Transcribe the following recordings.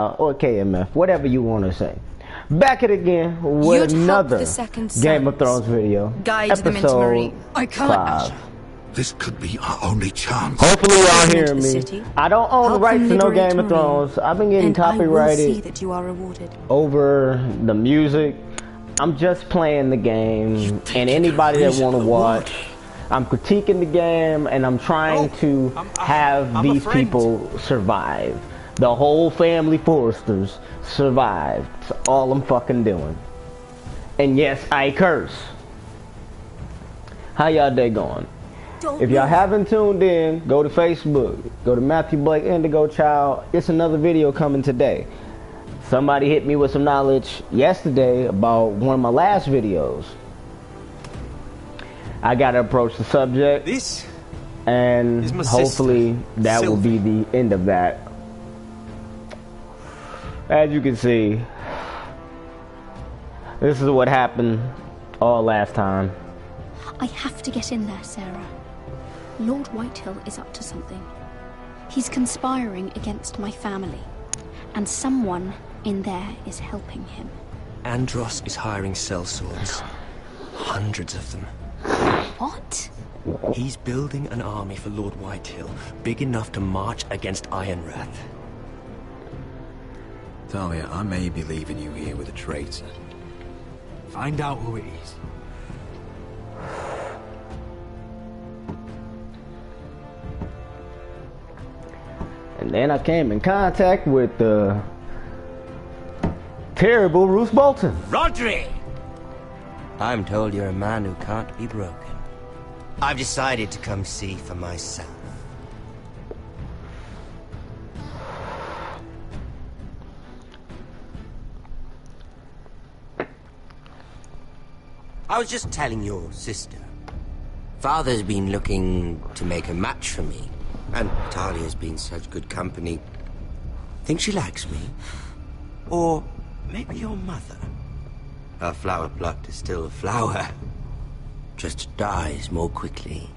or KMF, whatever you want to say. Back it again with another Game of Thrones video. Guide them into Marine. I can't. 5. This could be our only chance. Hopefully y'all hearing me. I don't own the rights to no Game of Thrones. I've been getting copyrighted that you are rewarded. over the music. I'm just playing the game, and anybody that want to watch, I'm critiquing the game, and I'm trying to have these people survive. The whole family Forresters survived. That's all I'm fucking doing. And yes, I curse. How y'all day going? If y'all haven't tuned in, go to Facebook. Go to Matthew Blake Indigo Child. It's another video coming today. Somebody hit me with some knowledge yesterday about one of my last videos. I gotta approach the subject. And hopefully that will be the end of that. As you can see, this is what happened all last time. I have to get in there, Sarah. Lord Whitehill is up to something. He's conspiring against my family, and someone in there is helping him. Andros is hiring sellswords. Hundreds of them. What? He's building an army for Lord Whitehill, big enough to march against Ironrath. Talia, I may be leaving you here with a traitor. Find out who it is. And then I came in contact with the terrible Roose Bolton. Rodri! I'm told you're a man who can't be broken. I've decided to come see for myself. I was just telling your sister. Father's been looking to make a match for me. And Talia's been such good company. Think she likes me? Or maybe your mother? Her flower plucked is still a flower. Just dies more quickly.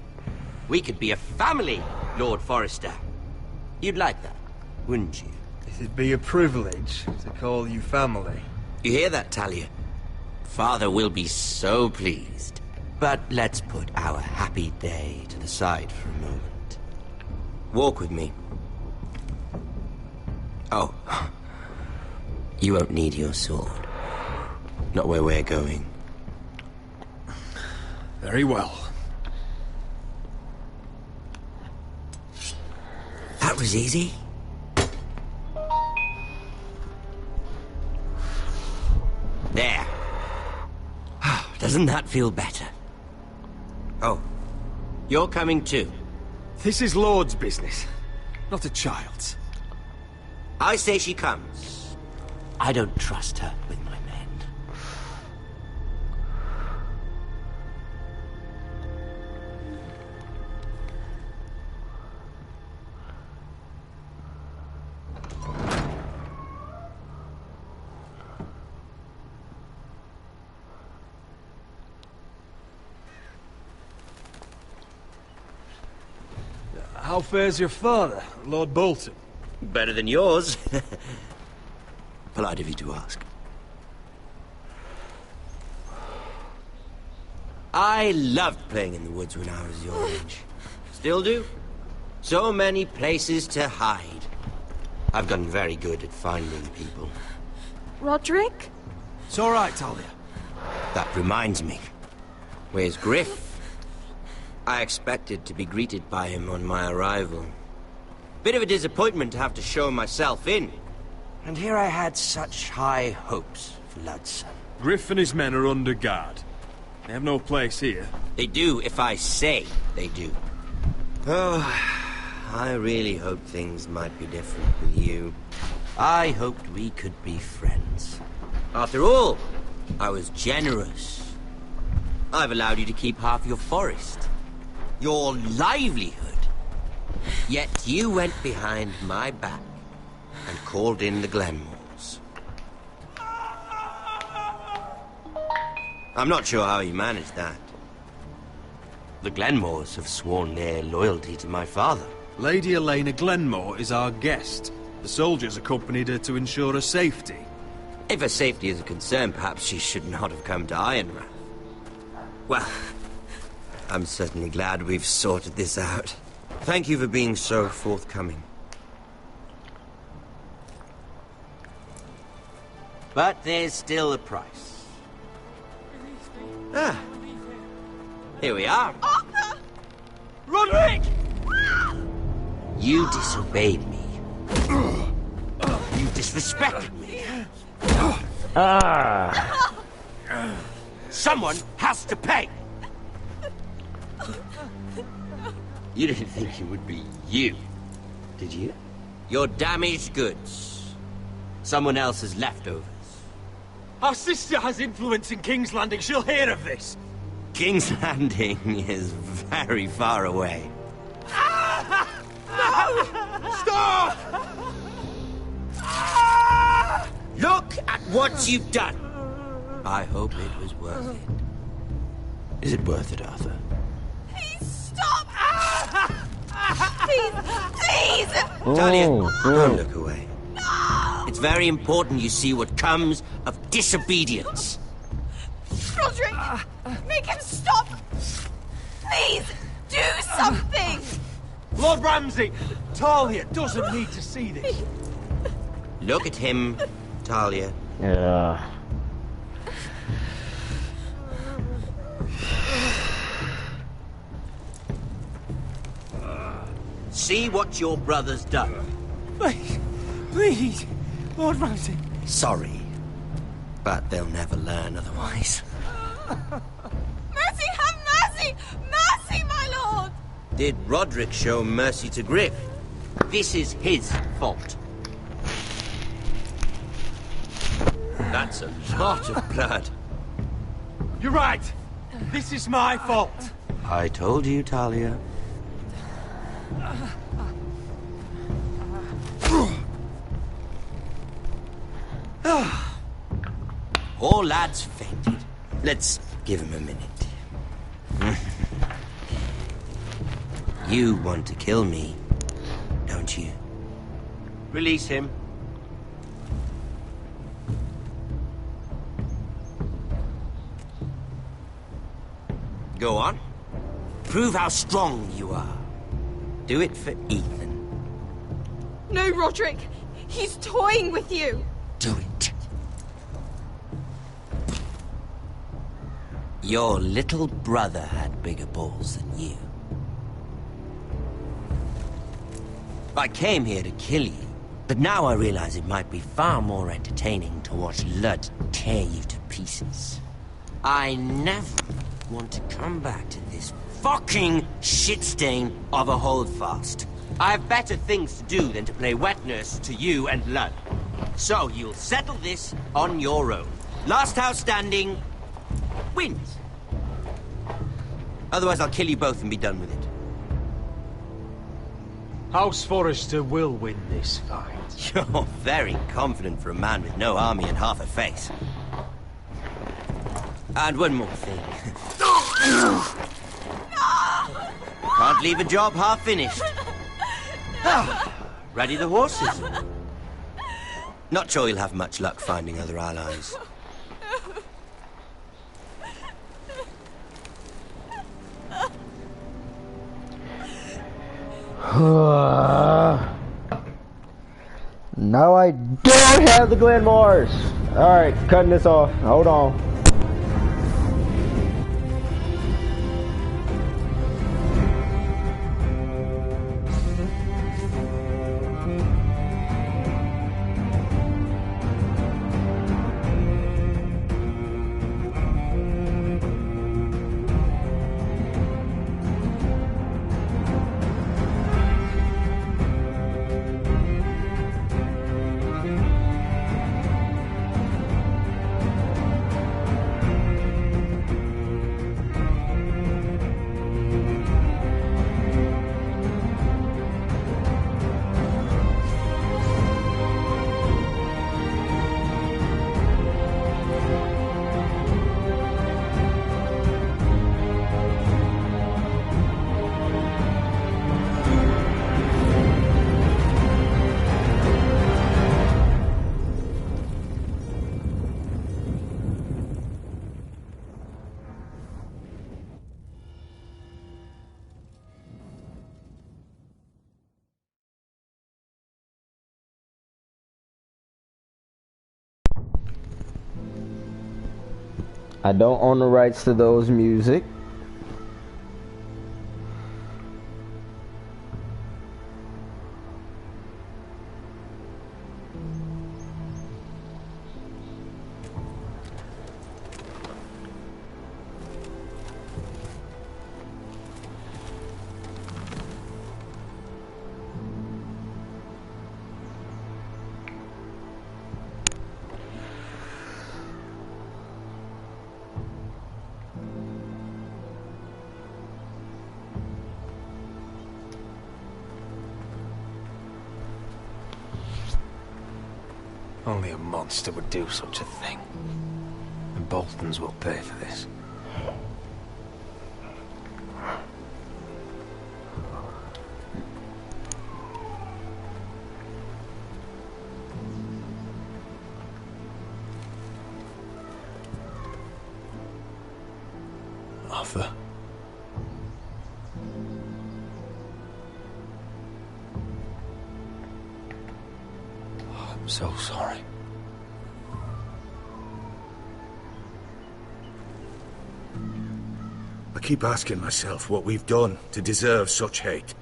We could be a family, Lord Forrester. You'd like that, wouldn't you? It'd be a privilege to call you family. You hear that, Talia? Father will be so pleased. But let's put our happy day to the side for a moment. Walk with me. Oh. You won't need your sword. Not where we're going. Very well. That was easy. There. Doesn't that feel better? Oh. You're coming too. This is Lord's business, not a child's. I say she comes. I don't trust her with my men. How fares your father, Lord Bolton? Better than yours. Polite of you to ask. I loved playing in the woods when I was your age. Still do. So many places to hide. I've gotten very good at finding people. Roderick? It's all right, Talia. That reminds me. Where's Griff? I expected to be greeted by him on my arrival. Bit of a disappointment to have to show myself in. And here I had such high hopes for Ludson. Griff and his men are under guard. They have no place here. They do if I say they do. Oh, I really hoped things might be different with you. I hoped we could be friends. After all, I was generous. I've allowed you to keep half your forest. Your livelihood. Yet you went behind my back and called in the Glenmores. I'm not sure how you managed that. The Glenmores have sworn their loyalty to my father. Lady Elena Glenmore is our guest. The soldiers accompanied her to ensure her safety. If her safety is a concern, perhaps she should not have come to Ironrath. Well, I'm certainly glad we've sorted this out. Thank you for being so forthcoming. But there's still a price. Ah. Here we are. Arthur! Roderick! You disobeyed me. You disrespected me. Someone has to pay. You didn't think it would be you, did you? Your damaged goods. Someone else's leftovers. Our sister has influence in King's Landing. She'll hear of this. King's Landing is very far away. Stop! Look at what you've done. I hope it was worth it. Is it worth it, Arthur? Please stop! Please! Talia, don't look away. It's very important you see what comes of disobedience. Roderick! Make him stop! Please! Do something! Lord Ramsay! Talia doesn't need to see this. Look at him, Talia. Yeah. See what your brother's done. Please, please, Lord Ramsay. Sorry, but they'll never learn otherwise. Mercy, have mercy! Mercy, my lord! Did Roderick show mercy to Griff? This is his fault. That's a lot of blood. You're right. This is my fault. I told you, Talia. Poor lad's fainted. Let's give him a minute. You want to kill me, don't you? Release him. Go on. Prove how strong you are. Do it for Ethan. No, Roderick! He's toying with you! Do it. Your little brother had bigger balls than you. I came here to kill you, but now I realize it might be far more entertaining to watch Lud tear you to pieces. I never want to come back to this fucking shit stain of a holdfast. I have better things to do than to play wet nurse to you and Lud. So you'll settle this on your own. Last house standing wins. Otherwise I'll kill you both and be done with it. House Forrester will win this fight. You're very confident for a man with no army and half a face. And one more thing. Can't leave a job half finished. Ready the horses? Not sure you'll have much luck finding other allies. No, I don't have the Glenmores. Alright, cutting this off. Hold on. I don't own the rights to those music. Only a monster would do such a thing. The Boltons will pay for this. Arthur. I'm so sorry. I keep asking myself what we've done to deserve such hate.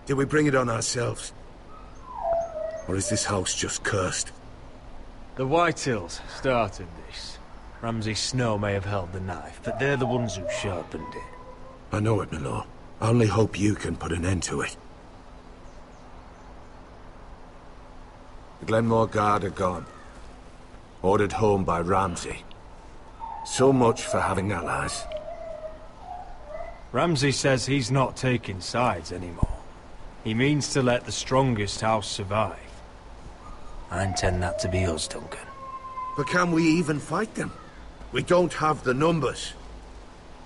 Did we bring it on ourselves? Or is this house just cursed? The Whitehills started this. Ramsay Snow may have held the knife, but they're the ones who sharpened it. I know it, my lord. I only hope you can put an end to it. The Glenmore Guard are gone. Ordered home by Ramsay. So much for having allies. Ramsay says he's not taking sides anymore. He means to let the strongest house survive. I intend that to be us, Duncan. But can we even fight them? We don't have the numbers.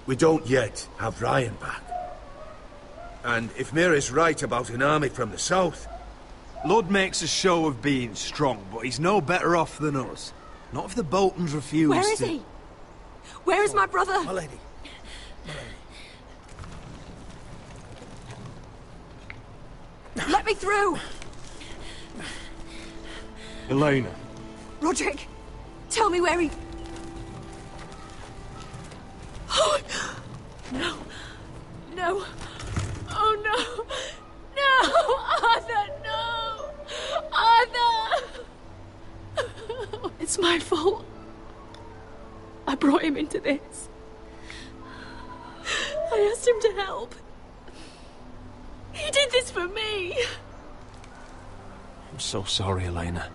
We don't yet have Ryan back. And if Mira's right about an army from the south... Lud makes a show of being strong, but he's no better off than us. Not if the Boltons refuse Where is he? Where is my brother? My lady. Let me through! Elena. Roderick, tell me where he... Oh, no. No. Oh, no. No! Arthur, no! Arthur! It's my fault. I brought him into this. I asked him to help. He did this for me. I'm so sorry, Elena.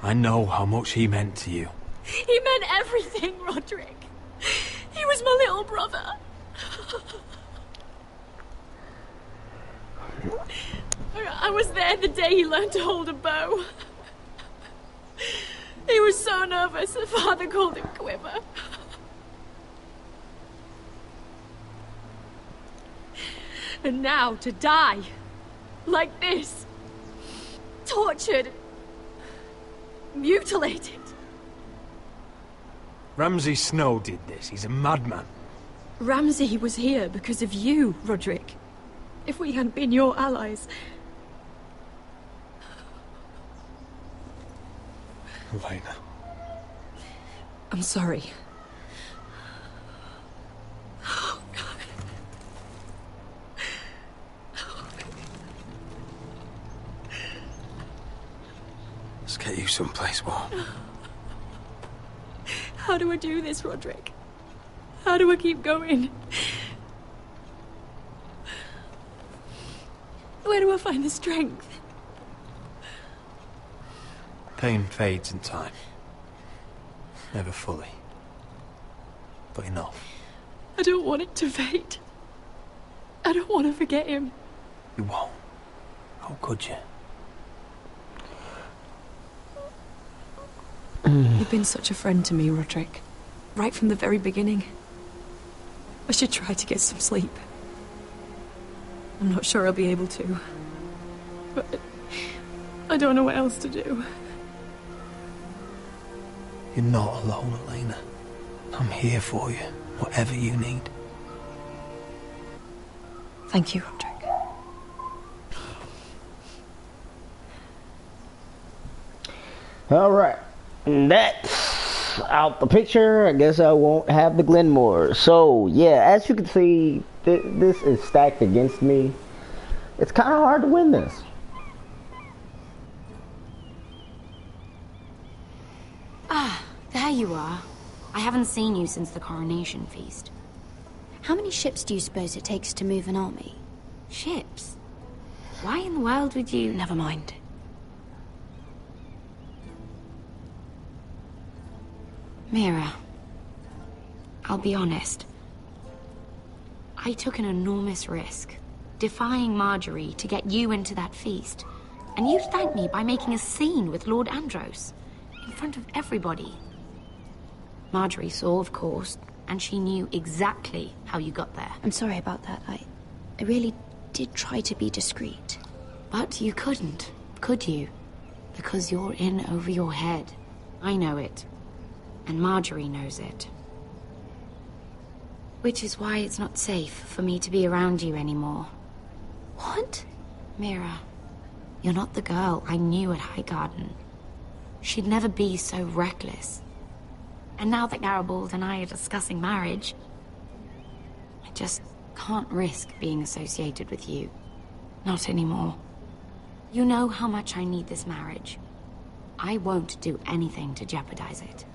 I know how much he meant to you. He meant everything, Roderick. He was my little brother. I was there the day he learned to hold a bow. He was so nervous, the father called him Quiver. And now to die, like this, tortured, mutilated. Ramsay Snow did this. He's a madman. Ramsay was here because of you, Roderick. If we hadn't been your allies... Elena. I'm sorry. Oh, God. Let's get you someplace warm. How do I do this, Roderick? How do I keep going? Where do I find the strength? Pain fades in time. Never fully. But enough. I don't want it to fade. I don't want to forget him. You won't. How could you? You've been such a friend to me, Roderick. Right from the very beginning. I should try to get some sleep. I'm not sure I'll be able to. But I don't know what else to do. You're not alone, Elena. I'm here for you, whatever you need. Thank you, Roderick. All right. That out the picture, I guess I won't have the Glenmore. So, yeah, as you can see, this is stacked against me. It's kind of hard to win this. Ah, there you are. I haven't seen you since the coronation feast. How many ships do you suppose it takes to move an army? Ships? Why in the world would you... Never mind. Mira, I'll be honest. I took an enormous risk, defying Marjorie to get you into that feast. And you thanked me by making a scene with Lord Andros, in front of everybody. Marjorie saw, of course, and she knew exactly how you got there. I'm sorry about that. I really did try to be discreet. But you couldn't, could you? Because you're in over your head. I know it. And Marjorie knows it. Which is why it's not safe for me to be around you anymore. What? Mira, you're not the girl I knew at Highgarden. She'd never be so reckless. And now that Garibald and I are discussing marriage, I just can't risk being associated with you. Not anymore. You know how much I need this marriage. I won't do anything to jeopardize it.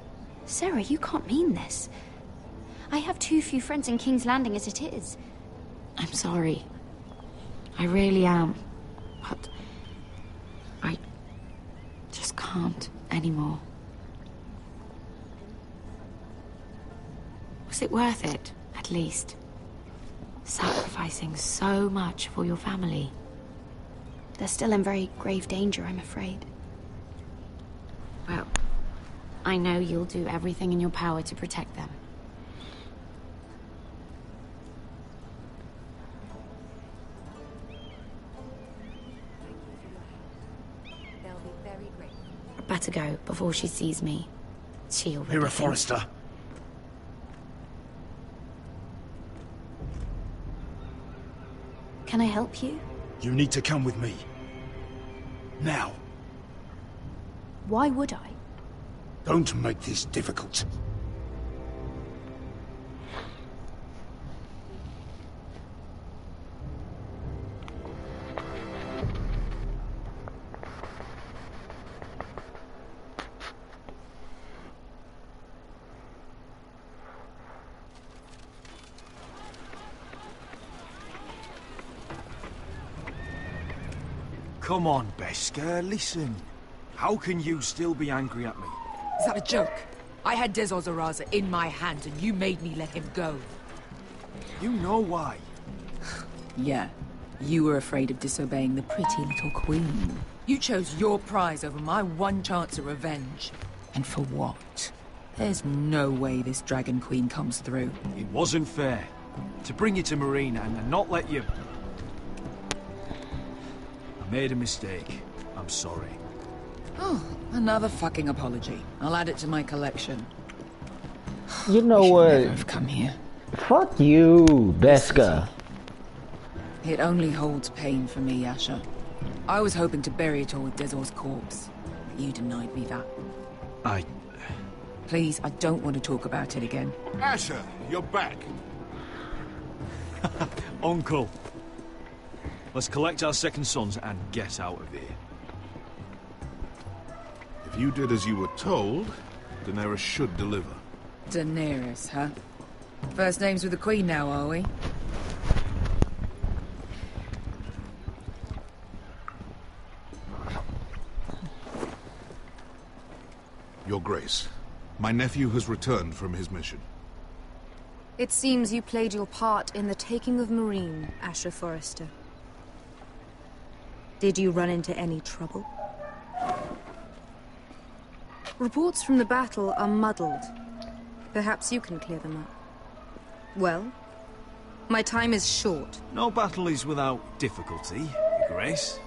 Sarah, you can't mean this. I have too few friends in King's Landing as it is. I'm sorry. I really am. But I just can't anymore. Was it worth it, at least? Sacrificing so much for your family. They're still in very grave danger, I'm afraid. Well, I know you'll do everything in your power to protect them. They'll be very grateful. Better go before she sees me. She'll already Mira thinks- Forrester. Can I help you? You need to come with me. Now. Why would I? Don't make this difficult. Come on, Beskar, listen. How can you still be angry at me? Is that a joke? I had Dezor Zaraza in my hand and you made me let him go. You know why. Yeah, you were afraid of disobeying the pretty little queen. You chose your prize over my one chance of revenge. And for what? There's no way this Dragon Queen comes through. It wasn't fair. To bring you to Marina and not let you... I made a mistake. I'm sorry. Oh, another fucking apology. I'll add it to my collection. You know I should what? never have come here. Fuck you, Beska. It only holds pain for me, Asher. I was hoping to bury it all with Dezor's corpse, but you denied me that. Please, I don't want to talk about it again. Asher, you're back. Uncle. Let's collect our second sons and get out of here. If you did as you were told, Daenerys should deliver. Daenerys, huh? First names with the Queen now, are we? Your Grace, my nephew has returned from his mission. It seems you played your part in the taking of Marine, Asher Forrester. Did you run into any trouble? Reports from the battle are muddled. Perhaps you can clear them up. Well, my time is short. No battle is without difficulty, Your Grace.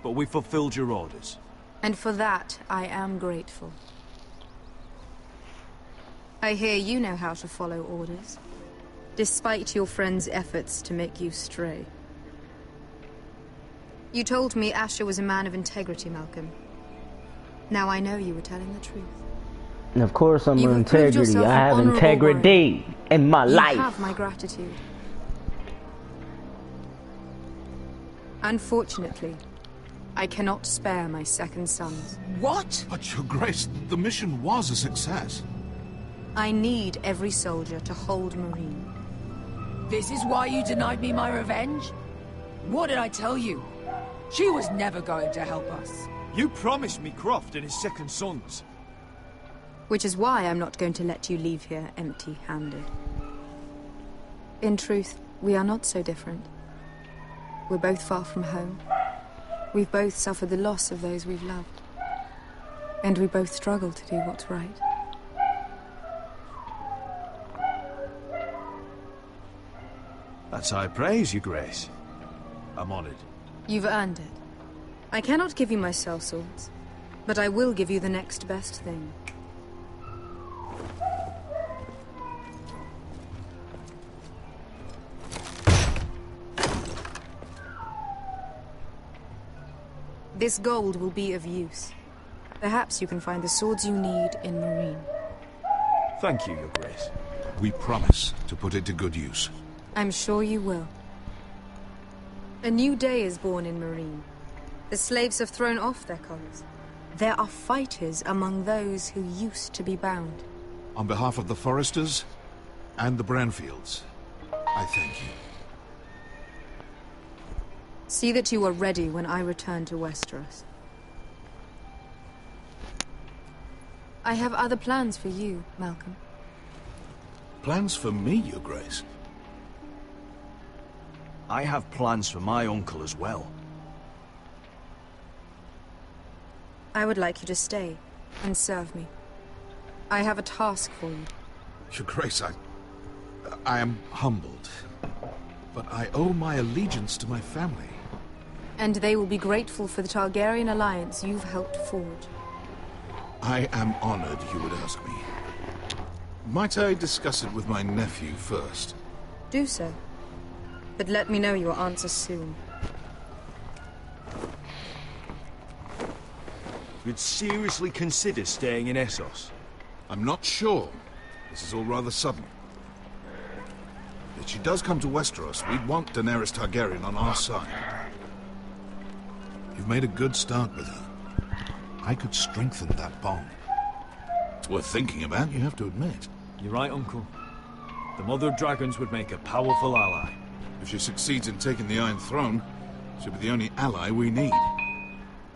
But we fulfilled your orders. And for that, I am grateful. I hear you know how to follow orders, despite your friend's efforts to make you stray. You told me Asher was a man of integrity, Malcolm. Now I know you were telling the truth. And of course, I'm You have proved integrity. yourself I an have honorable integrity in my life. You have my gratitude. Unfortunately, I cannot spare my second sons. What? But, Your Grace, the mission was a success. I need every soldier to hold Marine. This is why you denied me my revenge? What did I tell you? She was never going to help us. You promised me Croft and his second sons. Which is why I'm not going to let you leave here empty-handed. In truth, we are not so different. We're both far from home. We've both suffered the loss of those we've loved. And we both struggle to do what's right. That's high praise, Your Grace. I'm honored. You've earned it. I cannot give you my sellswords, but I will give you the next best thing. This gold will be of use. Perhaps you can find the swords you need in Marine. Thank you, Your Grace. We promise to put it to good use. I'm sure you will. A new day is born in Marine. The slaves have thrown off their collars. There are fighters among those who used to be bound. On behalf of the Foresters and the Branfields, I thank you. See that you are ready when I return to Westeros. I have other plans for you, Malcolm. Plans for me, Your Grace? I have plans for my uncle as well. I would like you to stay and serve me. I have a task for you. Your Grace, I am humbled, but I owe my allegiance to my family. And they will be grateful for the Targaryen alliance you've helped forge. I am honored you would ask me. Might I discuss it with my nephew first? Do so. But let me know your answer soon. You'd seriously consider staying in Essos? I'm not sure. This is all rather sudden. If she does come to Westeros, we'd want Daenerys Targaryen on our side. You've made a good start with her. I could strengthen that bond. It's worth thinking about, you have to admit. You're right, Uncle. The Mother of Dragons would make a powerful ally. If she succeeds in taking the Iron Throne, she'll be the only ally we need.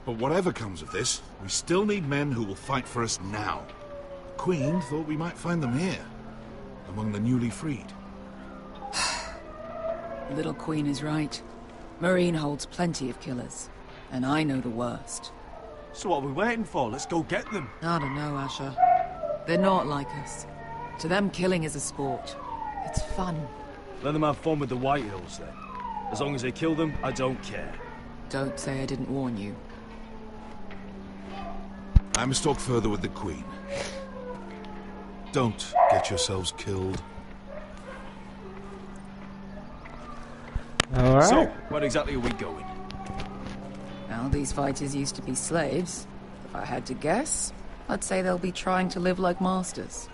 But whatever comes of this, we still need men who will fight for us now. The Queen thought we might find them here, among the newly freed. Little Queen is right. Marine holds plenty of killers, and I know the worst. So what are we waiting for? Let's go get them. I don't know, Asher. They're not like us. To them, killing is a sport. It's fun. Let them have fun with the White Hills, then. As long as they kill them, I don't care. Don't say I didn't warn you. I must talk further with the Queen. Don't get yourselves killed. All right. So, where exactly are we going? Now, these fighters used to be slaves. If I had to guess, I'd say they'll be trying to live like masters.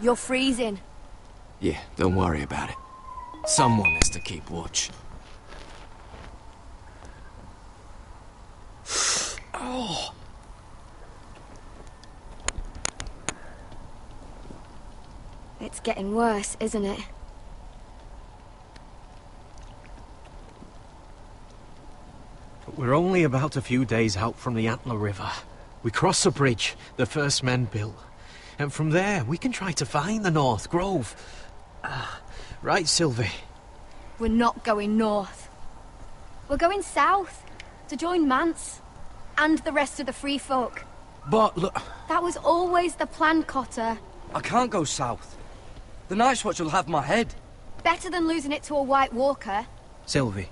You're freezing. Yeah, don't worry about it. Someone has to keep watch. Oh. It's getting worse, isn't it? We're only about a few days out from the Antler River. We cross a bridge the first men built. And from there, we can try to find the North Grove. Right, Sylvie? We're not going north. We're going south, to join Mance, and the rest of the free folk. But look... That was always the plan, Cotter. I can't go south. The Night's Watch will have my head. Better than losing it to a White Walker. Sylvie,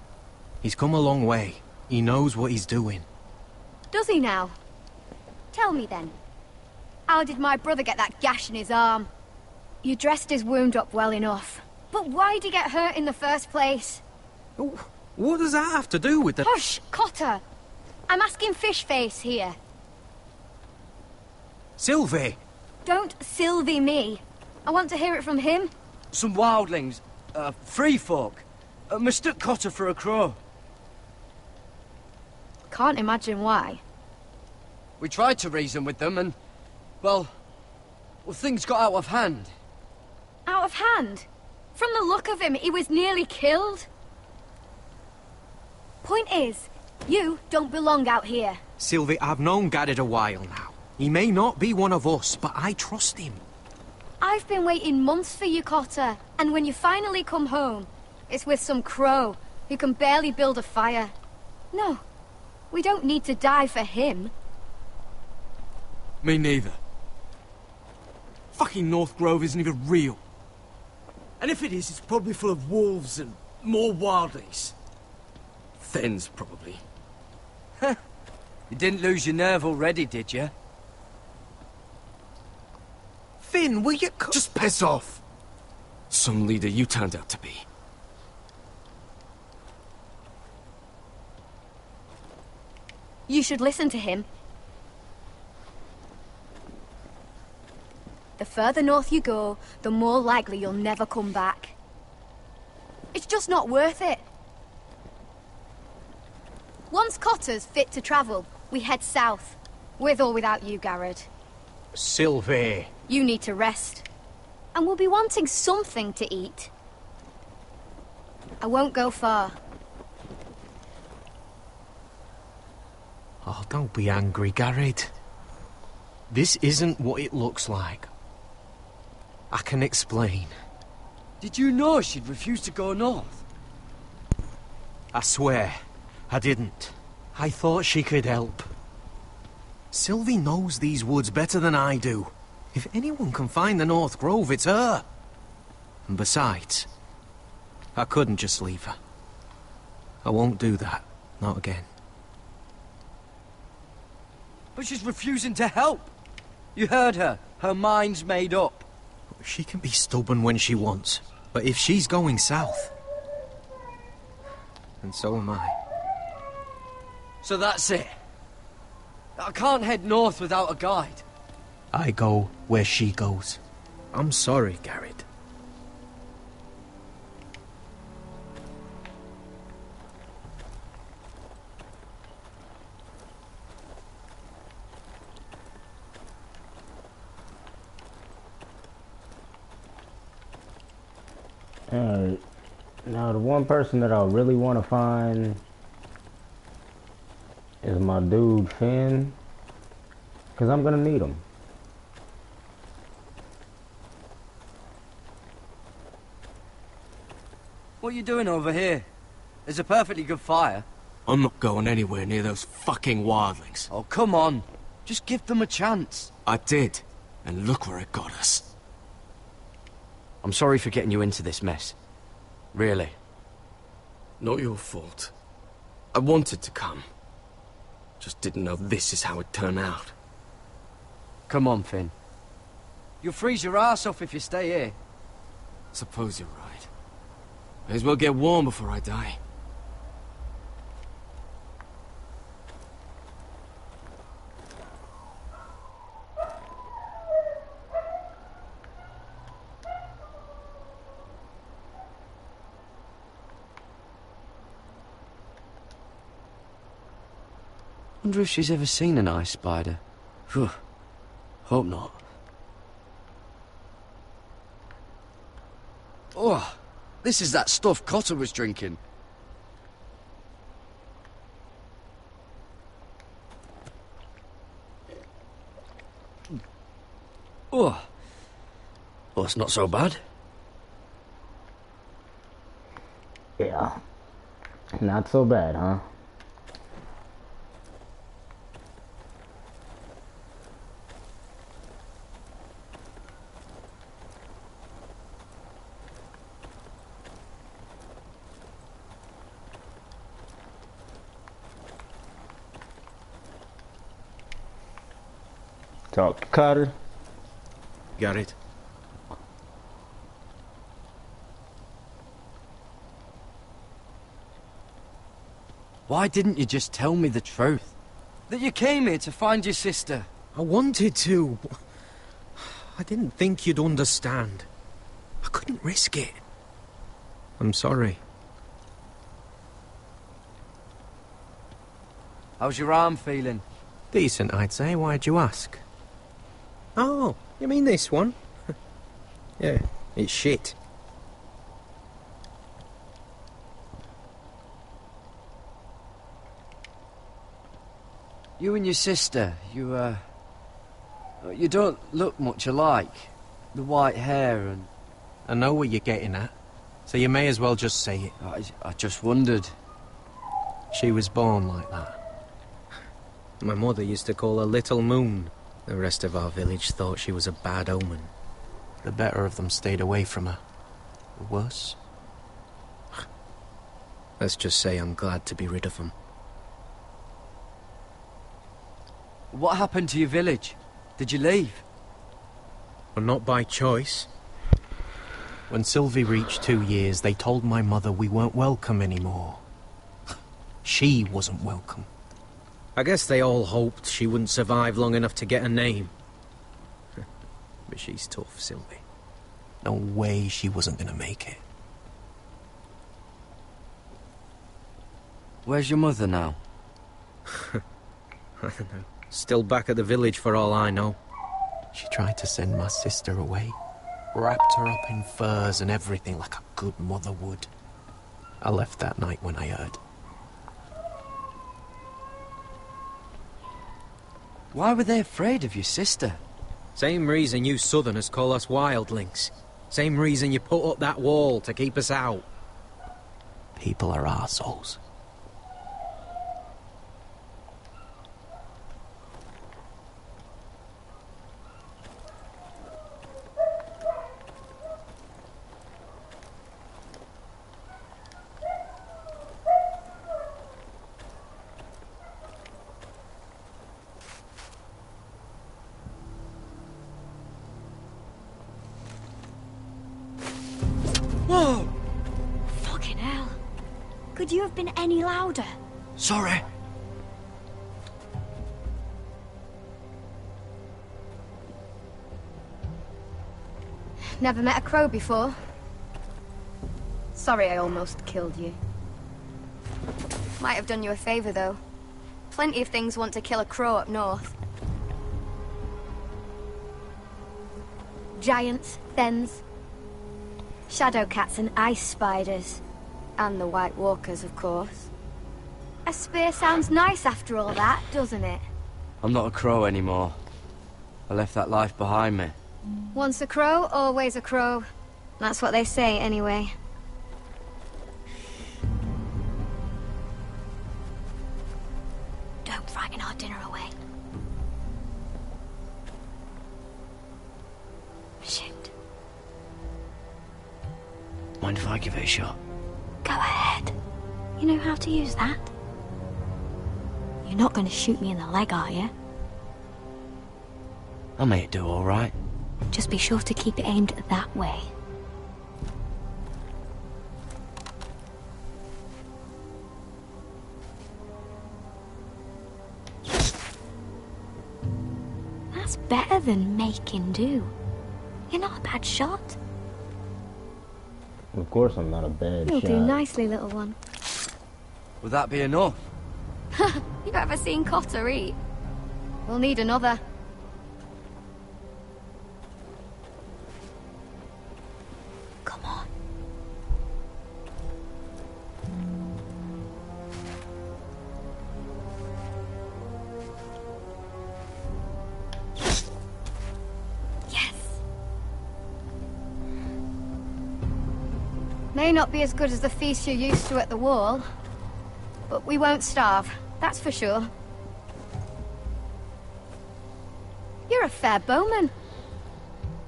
he's come a long way. He knows what he's doing. Does he now? Tell me then. How did my brother get that gash in his arm? You dressed his wound up well enough. But why'd he get hurt in the first place? What does that have to do with the... Hush, Cotter! I'm asking Fishface here. Sylvie! Don't Sylvie me. I want to hear it from him. Some wildlings, free folk, mistook Cotter for a crow. Can't imagine why. We tried to reason with them and, well, things got out of hand. Out of hand? From the look of him, he was nearly killed. Point is, you don't belong out here. Sylvie, I've known Garrett a while now. He may not be one of us, but I trust him. I've been waiting months for you, Cotter, and when you finally come home, it's with some crow who can barely build a fire. No, we don't need to die for him. Me neither. Fucking North Grove isn't even real. And if it is, it's probably full of wolves and more wildlings. Thens, probably. You didn't lose your nerve already, did you? Finn, will you... Just piss off! Some leader you turned out to be. You should listen to him. The further north you go, the more likely you'll never come back. It's just not worth it. Once Cotter's fit to travel, we head south. With or without you, Garrett. Sylvie. You need to rest. And we'll be wanting something to eat. I won't go far. Oh, don't be angry, Garrett. This isn't what it looks like. I can explain. Did you know she'd refuse to go north? I swear, I didn't. I thought she could help. Sylvie knows these woods better than I do. If anyone can find the North Grove, it's her. And besides, I couldn't just leave her. I won't do that. Not again. But she's refusing to help. You heard her. Her mind's made up. She can be stubborn when she wants. But if she's going south, then so am I. So that's it. I can't head north without a guide. I go where she goes. I'm sorry, Garrett. Alright. Now the one person that I really want to find is my dude Finn. Because I'm going to need him. What are you doing over here? There's a perfectly good fire. I'm not going anywhere near those fucking wildlings. Oh, come on. Just give them a chance. I did. And look where it got us. I'm sorry for getting you into this mess. Really. Not your fault. I wanted to come. Just didn't know this is how it'd turn out. Come on, Finn. You'll freeze your ass off if you stay here. Suppose you're right. May as well get warm before I die. Wonder if she's ever seen an ice spider. Phew. Hope not. Oh, this is that stuff Cotter was drinking. Oh. Well, it's not so bad. Yeah. Not so bad, huh? Talk to Carter. Got it. Why didn't you just tell me the truth? That you came here to find your sister? I wanted to. I didn't think you'd understand. I couldn't risk it. I'm sorry. How's your arm feeling? Decent, I'd say. Why'd you ask? Oh, you mean this one? Yeah, it's shit. You and your sister, you don't look much alike. The white hair and... I know what you're getting at, so you may as well just say it. I just wondered. She was born like that. My mother used to call her Little Moon. The rest of our village thought she was a bad omen. The better of them stayed away from her. The worse? Let's just say I'm glad to be rid of them. What happened to your village? Did you leave? Well, not by choice. When Sylvie reached 2 years, they told my mother we weren't welcome anymore. She wasn't welcome. I guess they all hoped she wouldn't survive long enough to get a name. But she's tough, Sylvie. No way she wasn't gonna make it. Where's your mother now? I don't know. Still back at the village for all I know. She tried to send my sister away. Wrapped her up in furs and everything like a good mother would. I left that night when I heard. Why were they afraid of your sister? Same reason you Southerners call us wildlings. Same reason you put up that wall to keep us out. People are arseholes. Whoa! Fucking hell. Could you have been any louder? Sorry. Never met a crow before. Sorry I almost killed you. Might have done you a favor, though. Plenty of things want to kill a crow up north. Giants, thens, shadow cats and ice spiders. And the White Walkers, of course. A spear sounds nice after all that, doesn't it? I'm not a crow anymore. I left that life behind me. Once a crow, always a crow. That's what they say, anyway. Don't frighten our dinner away. Shit. Mind if I give it a shot? Go ahead. You know how to use that? You're not going to shoot me in the leg, are you? I may do all right. Just be sure to keep it aimed that way. That's better than making do. You're not a bad shot. Of course I'm not a bad You'll shot. do nicely, little one. Would that be enough? You ever seen Cotter eat? We'll need another. Come on. Yes. May not be as good as the feast you're used to at the wall, but we won't starve, that's for sure. You're a fair bowman.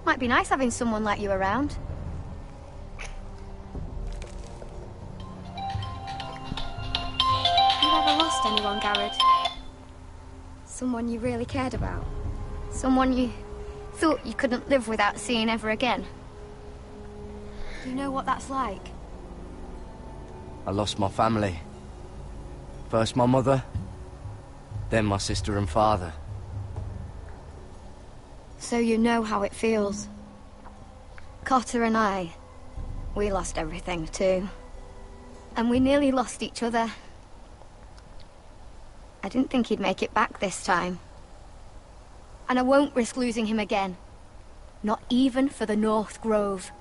Might be nice having someone like you around. You ever lost anyone, Garrett? Someone you really cared about? Someone you thought you couldn't live without seeing ever again? Do you know what that's like? I lost my family. First my mother, then my sister and father. So you know how it feels. Cotter and I, we lost everything too. And we nearly lost each other. I didn't think he'd make it back this time. And I won't risk losing him again. Not even for the North Grove.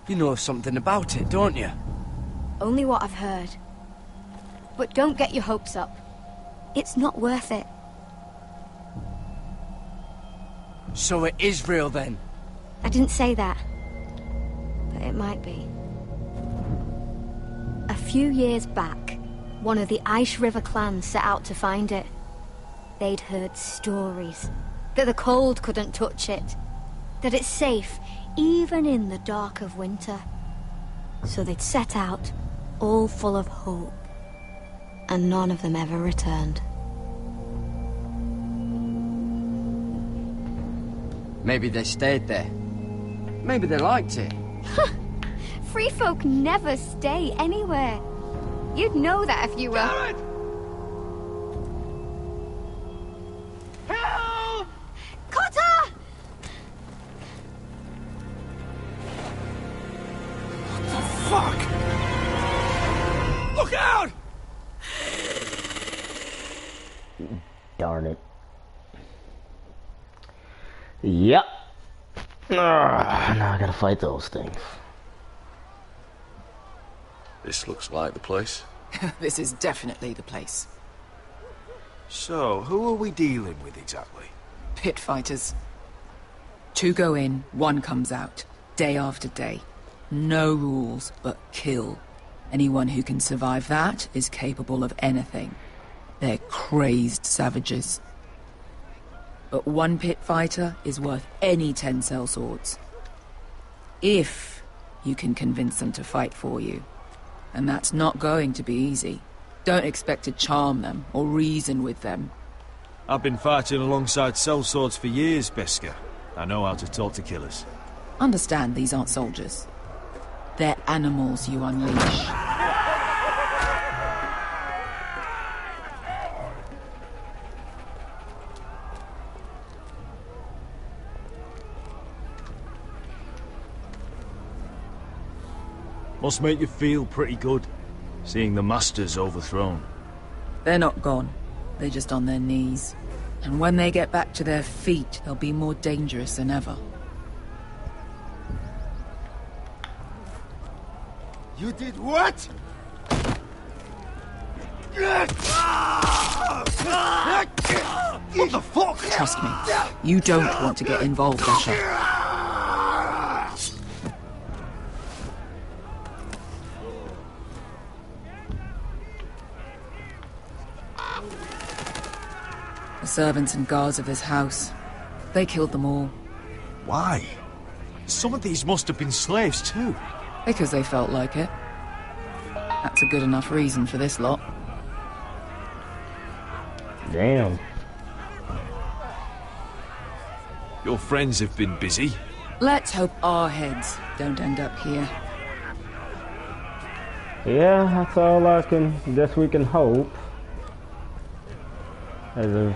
You know something about it, don't you? Only what I've heard. But don't get your hopes up. It's not worth it. So it is real then? I didn't say that. But it might be. A few years back, one of the Ice River clans set out to find it. They'd heard stories. That the cold couldn't touch it. That it's safe, even in the dark of winter. So they'd set out, all full of hope. And none of them ever returned. Maybe they stayed there. Maybe they liked it. Free folk never stay anywhere. You'd know that if you were... Garrett! Help! Cotter! Fuck! Look out! Darn it. Yep. Now I gotta fight those things. This looks like the place. This is definitely the place. So, who are we dealing with exactly? Pit fighters. 2 go in, 1 comes out. Day after day. No rules, but kill. Anyone who can survive that is capable of anything. They're crazed savages. But 1 pit fighter is worth any 10 sellswords. If you can convince them to fight for you. And that's not going to be easy. Don't expect to charm them or reason with them. I've been fighting alongside sellswords for years, Beskar. I know how to talk to killers. Understand these aren't soldiers. They're animals you unleash. Must make you feel pretty good, seeing the Masters overthrown. They're not gone. They're just on their knees. And when they get back to their feet, they'll be more dangerous than ever. You did what? What the fuck? Trust me, you don't want to get involved, Asher. The servants and guards of this house, they killed them all. Why? Some of these must have been slaves too. Because they felt like it. That's a good enough reason for this lot. Damn. Your friends have been busy. Let's hope our heads don't end up here. Yeah, that's all guess we can hope. As of...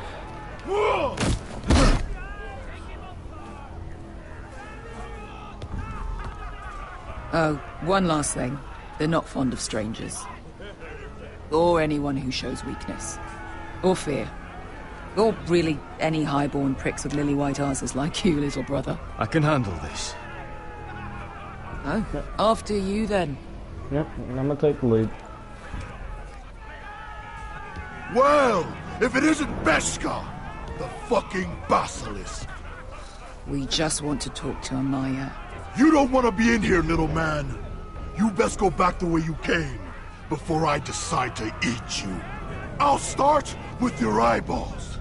Oh, one last thing. They're not fond of strangers. Or anyone who shows weakness. Or fear. Or really any highborn pricks with lily-white asses like you, little brother. I can handle this. Oh, after you then. Yep, I'm gonna take the lead. Well, if it isn't Beskar, the fucking basilisk. We just want to talk to Amaya. You don't want to be in here, little man. You best go back the way you came, before I decide to eat you. I'll start with your eyeballs.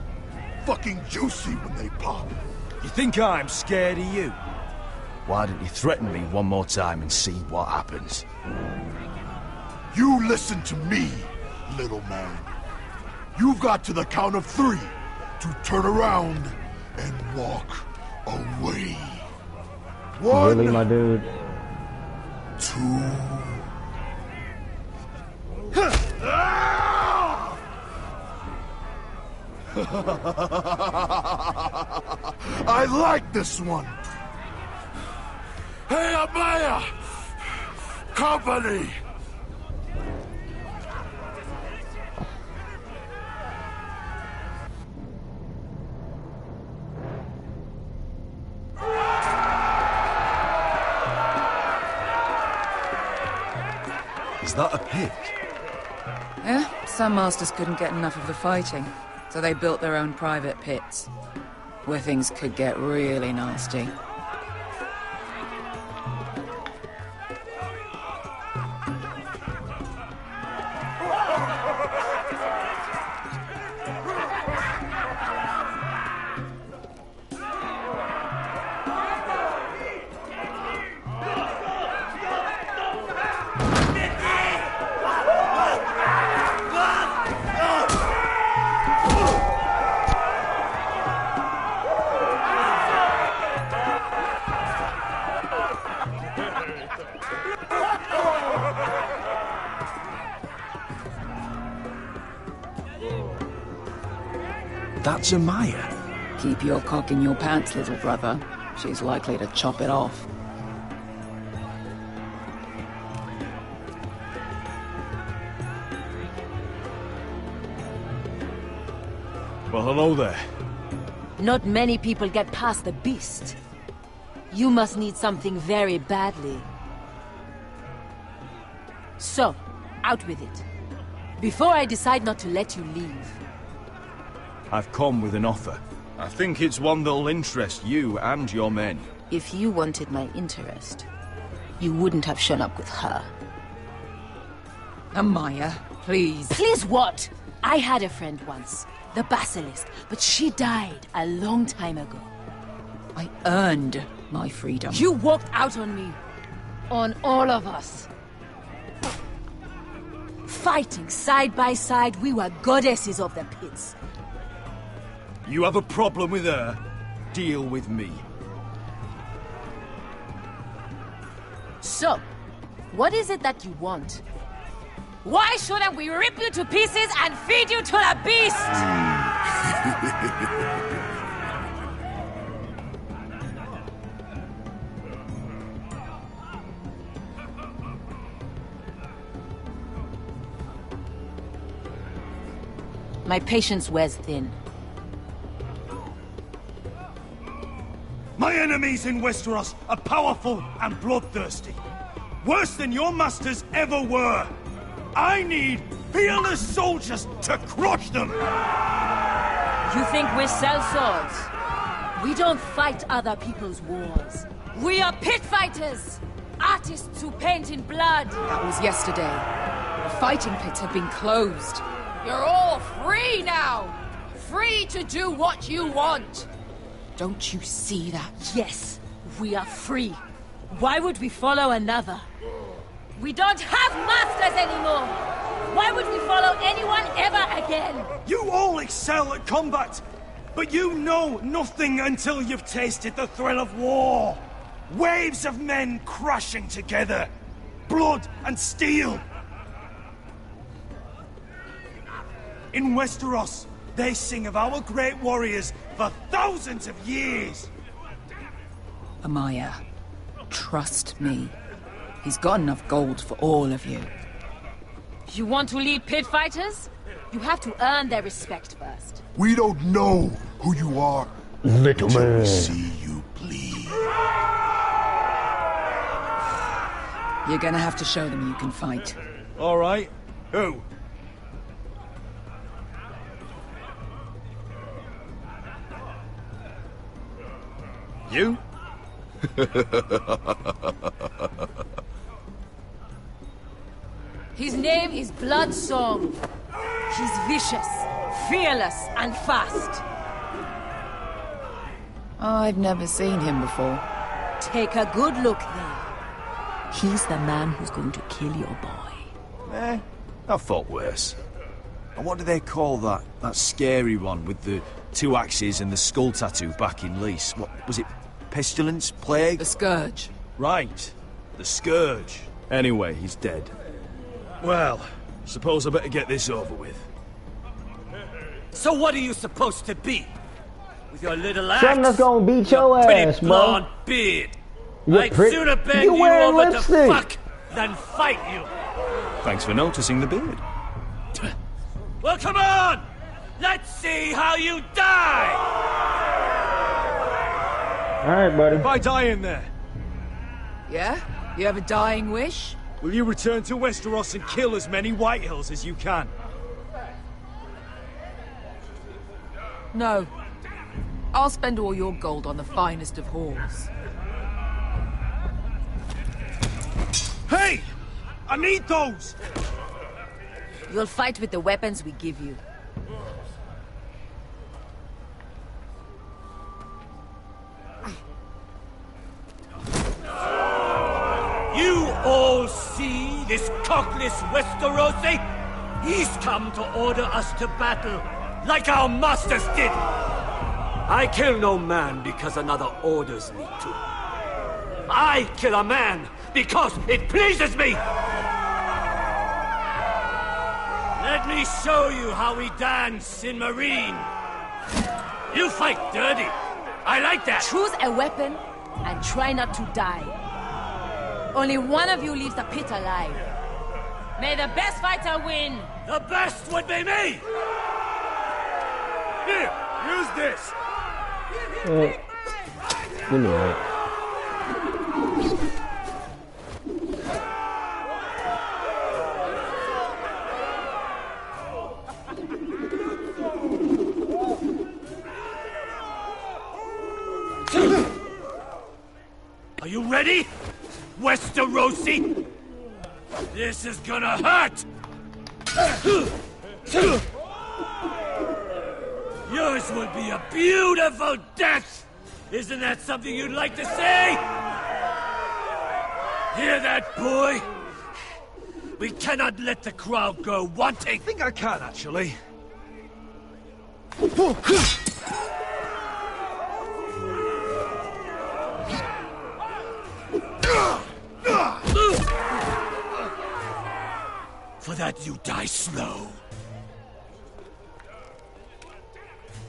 Fucking juicy when they pop. You think I'm scared of you? Why don't you threaten me one more time and see what happens? You listen to me, little man. You've got to the count of 3 to turn around and walk away. 1, Really, my dude? 2. I like this one. Hey, Amaya! Company! Is that a pit? Yeah, some masters couldn't get enough of the fighting, so they built their own private pits, where things could get really nasty. That's Amaya. Keep your cock in your pants, little brother. She's likely to chop it off. Well, hello there. Not many people get past the beast. You must need something very badly. So, out with it. Before I decide not to let you leave. I've come with an offer. I think it's one that'll interest you and your men. If you wanted my interest, you wouldn't have shown up with her. Amaya, please. Please what? I had a friend once, the Basilisk, but she died a long time ago. I earned my freedom. You walked out on me. On all of us. Fighting side by side, we were goddesses of the pits. You have a problem with her? Deal with me. So, what is it that you want? Why shouldn't we rip you to pieces and feed you to the beast? My patience wears thin. My enemies in Westeros are powerful and bloodthirsty. Worse than your masters ever were. I need fearless soldiers to crush them! You think we sell swords? We don't fight other people's wars. We are pit fighters! Artists who paint in blood! That was yesterday. The fighting pits have been closed. You're all free now! Free to do what you want! Don't you see that? Yes, we are free. Why would we follow another? We don't have masters anymore! Why would we follow anyone ever again? You all excel at combat, but you know nothing until you've tasted the thrill of war. Waves of men crashing together. Blood and steel. In Westeros, they sing of our great warriors for thousands of years. Amaya, trust me. He's got enough gold for all of you. You want to lead pit fighters? You have to earn their respect first. We don't know who you are little until man. we see you bleed. You're gonna have to show them you can fight. All right. Who? You? His name is Bloodsong. He's vicious, fearless, and fast. I've never seen him before. Take a good look then. He's the man who's going to kill your boy. I thought worse. And what do they call that scary one with the 2 axes and the skull tattoo back in Lease? What was it? Pestilence? Plague? The Scourge. Right. The Scourge. Anyway, he's dead. Well, suppose I better get this over with. So what are you supposed to be? With your little axe? Something that's gonna beat your pretty ass, bro. blonde beard. I'd sooner bend You you wearing over lipstick. to fuck than fight you. Thanks for noticing the beard. Well, come on! Let's see how you die! Alright, buddy. If I die in there, Yeah? You have a dying wish? will you return to Westeros and kill as many Whitehills as you can? No. I'll spend all your gold on the finest of whores. Hey! I need those! You'll fight with the weapons we give you. You all see this cockless Westerosi? He's come to order us to battle, like our masters did. I kill no man because another orders me to. I kill a man because it pleases me! Let me show you how we dance in Marine. You fight dirty. I like that. Choose a weapon and try not to die. Only one of you leaves the pit alive. May the best fighter win. The best would be me! Here, use this. Give me that. Are you ready, Westerosi? This is gonna hurt! Yours will be a beautiful death! Isn't that something you'd like to say? Hear that, boy? We cannot let the crowd go wanting. I think I can, actually. For that you die slow.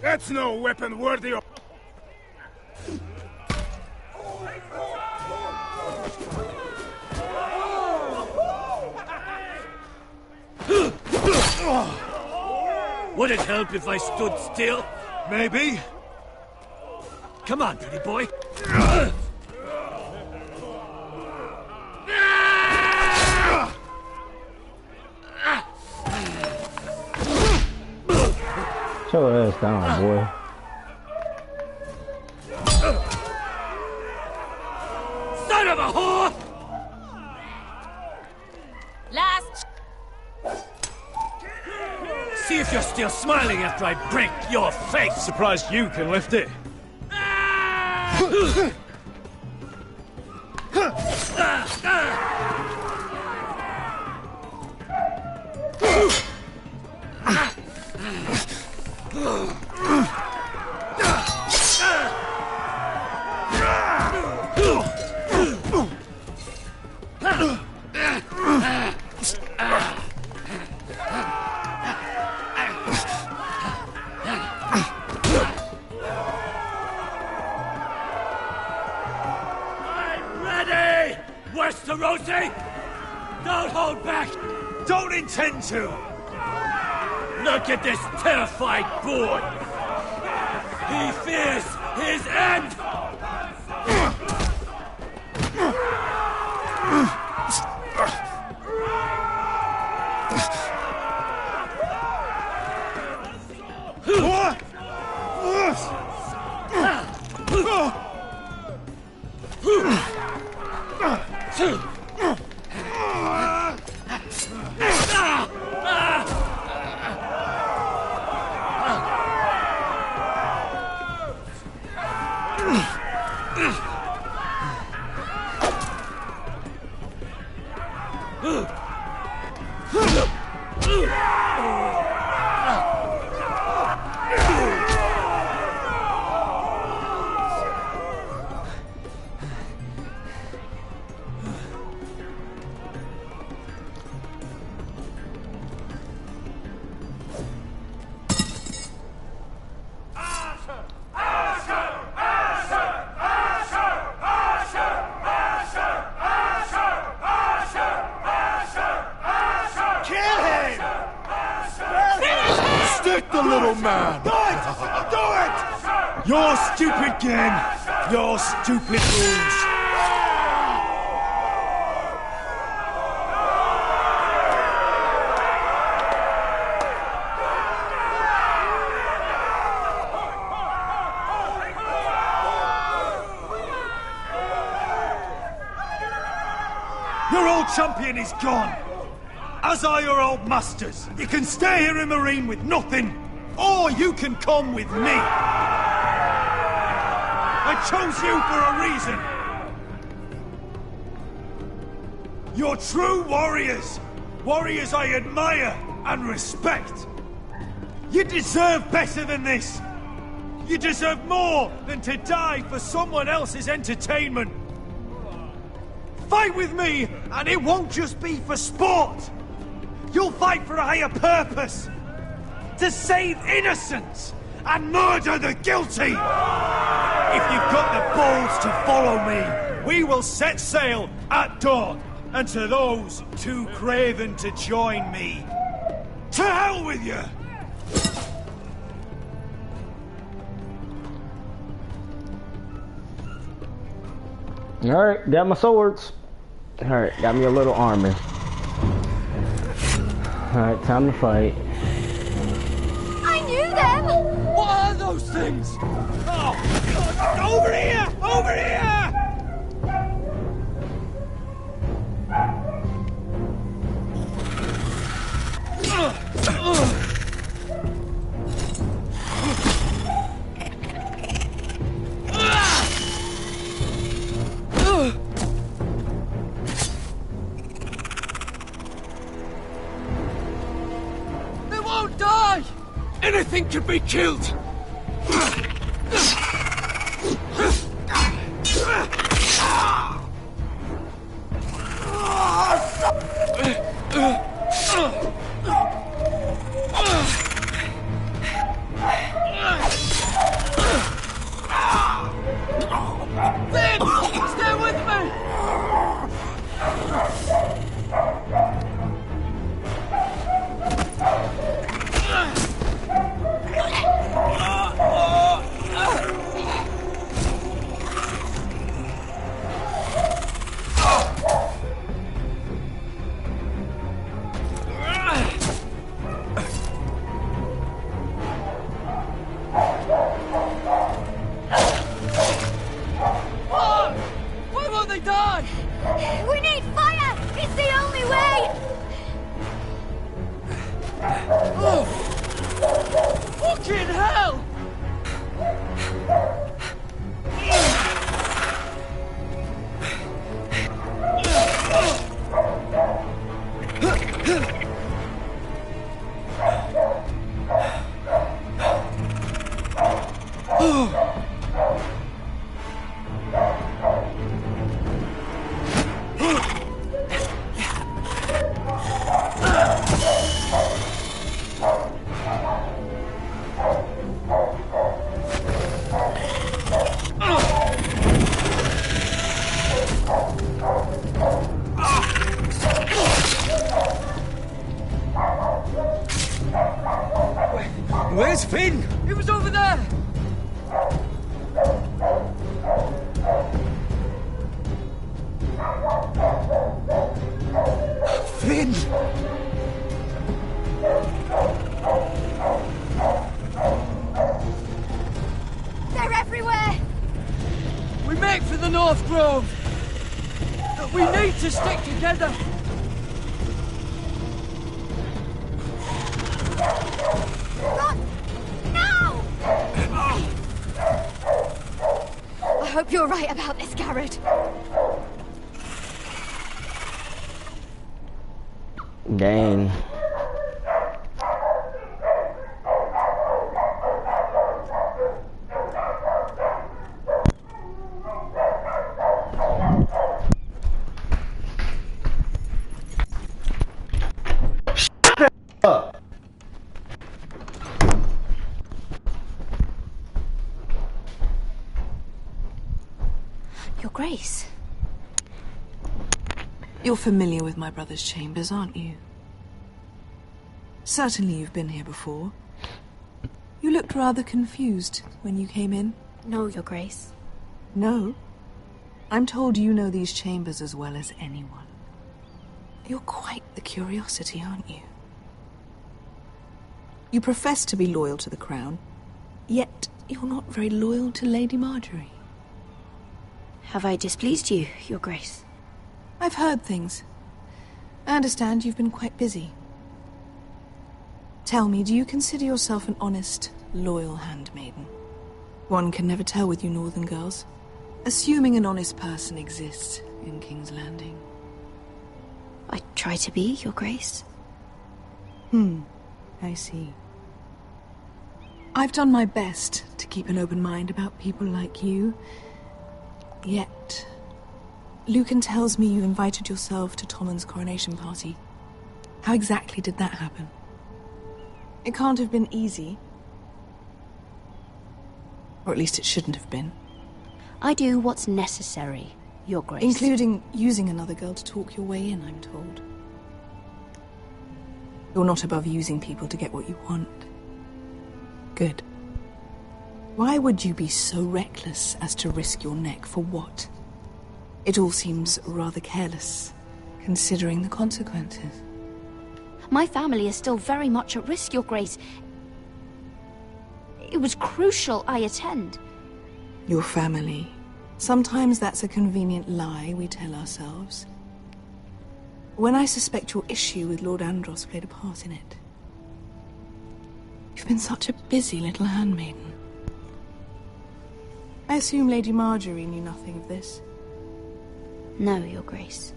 That's no weapon worthy of... Would it help if I stood still? Maybe. Come on, pretty boy. Show your ass down, boy. Son of a whore! Last. See if you're still smiling after I break your face. Surprised you can lift it. Westerosi! Don't hold back! Don't intend to! Look at this terrified boy! He fears his end! Your stupid game, your stupid rules. Your old champion is gone, as are your old masters. You can stay here in Marine with nothing, or you can come with me. I chose you for a reason. You're true warriors. Warriors I admire and respect. You deserve better than this. You deserve more than to die for someone else's entertainment. Fight with me, and it won't just be for sport. You'll fight for a higher purpose. To save innocents and murder the guilty. If you've got the balls to follow me, we will set sail at dawn. And to those too craven to join me, to hell with you! Alright, got my swords. Alright, got me a little armor. Alright, time to fight. I knew them! What are those things? Oh, God. Over here! Over here! They won't die! Anything can be killed! Stay with me! Why won't they die? We need fire! It's the only way! Oh! Fucking hell! Where's Finn? He was over there! Finn! They're everywhere! We make for the North Grove! But we need to stick together! Run! Now! I hope you're right about this, Garrett. Dang. Your Grace. You're familiar with my brother's chambers, aren't you? Certainly you've been here before. You looked rather confused when you came in. No, Your Grace. No? I'm told you know these chambers as well as anyone. You're quite the curiosity, aren't you? You profess to be loyal to the crown, yet you're not very loyal to Lady Marjorie. Have I displeased you, Your Grace? I've heard things. I understand you've been quite busy. Tell me, do you consider yourself an honest, loyal handmaiden? One can never tell with you northern girls. Assuming an honest person exists in King's Landing. I try to be, Your Grace. I see. I've done my best to keep an open mind about people like you. Yet, Lucan tells me you invited yourself to Tommen's coronation party. How exactly did that happen? It can't have been easy. Or at least it shouldn't have been. I do what's necessary, Your Grace. Including using another girl to talk your way in, I'm told. You're not above using people to get what you want. Good. Why would you be so reckless as to risk your neck for what? It all seems rather careless, considering the consequences. My family is still very much at risk, Your Grace. It was crucial I attend. Your family. Sometimes that's a convenient lie we tell ourselves. When I suspect your issue with Lord Andros played a part in it. You've been such a busy little handmaiden. I assume Lady Marjorie knew nothing of this. No, Your Grace.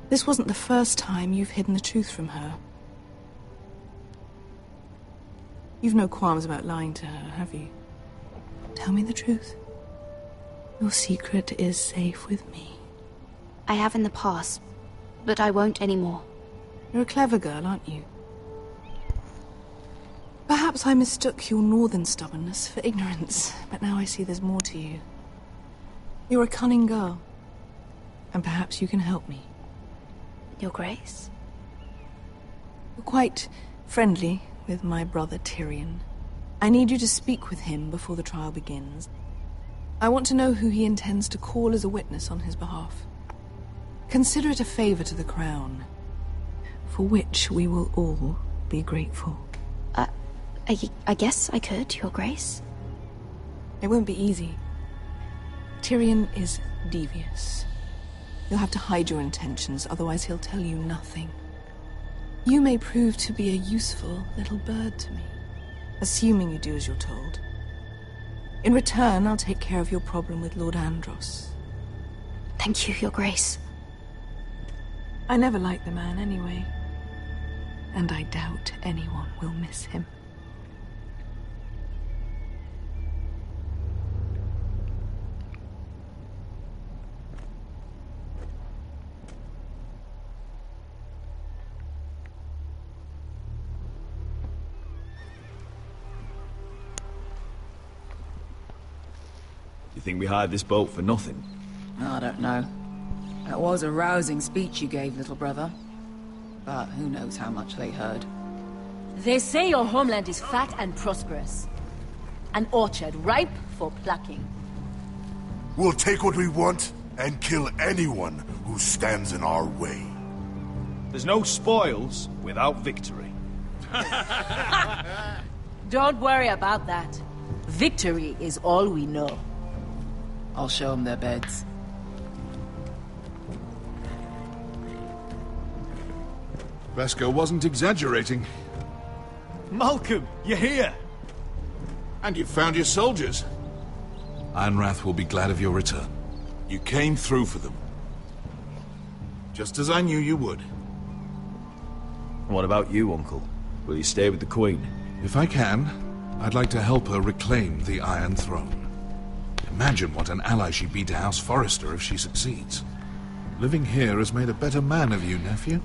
This wasn't the first time you've hidden the truth from her. You've no qualms about lying to her, have you? Tell me the truth. Your secret is safe with me. I have in the past, but I won't anymore. You're a clever girl, aren't you? Perhaps I mistook your northern stubbornness for ignorance, but now I see there's more to you. You're a cunning girl, and perhaps you can help me. Your Grace? You're quite friendly with my brother Tyrion. I need you to speak with him before the trial begins. I want to know who he intends to call as a witness on his behalf. Consider it a favor to the crown, for which we will all be grateful. I guess I could, Your Grace. It won't be easy. Tyrion is devious. You'll have to hide your intentions, otherwise he'll tell you nothing. You may prove to be a useful little bird to me, assuming you do as you're told. In return, I'll take care of your problem with Lord Andros. Thank you, Your Grace. I never liked the man anyway, and I doubt anyone will miss him. You think we hired this boat for nothing? I don't know. That was a rousing speech you gave, little brother. But who knows how much they heard. They say your homeland is fat and prosperous. An orchard ripe for plucking. We'll take what we want and kill anyone who stands in our way. There's no spoils without victory. Don't worry about that. Victory is all we know. I'll show them their beds. Vasco wasn't exaggerating. Malcolm, you're here! And you found your soldiers. Ironrath will be glad of your return. You came through for them. Just as I knew you would. What about you, Uncle? Will you stay with the Queen? If I can, I'd like to help her reclaim the Iron Throne. Imagine what an ally she'd be to House Forrester if she succeeds. Living here has made a better man of you, nephew.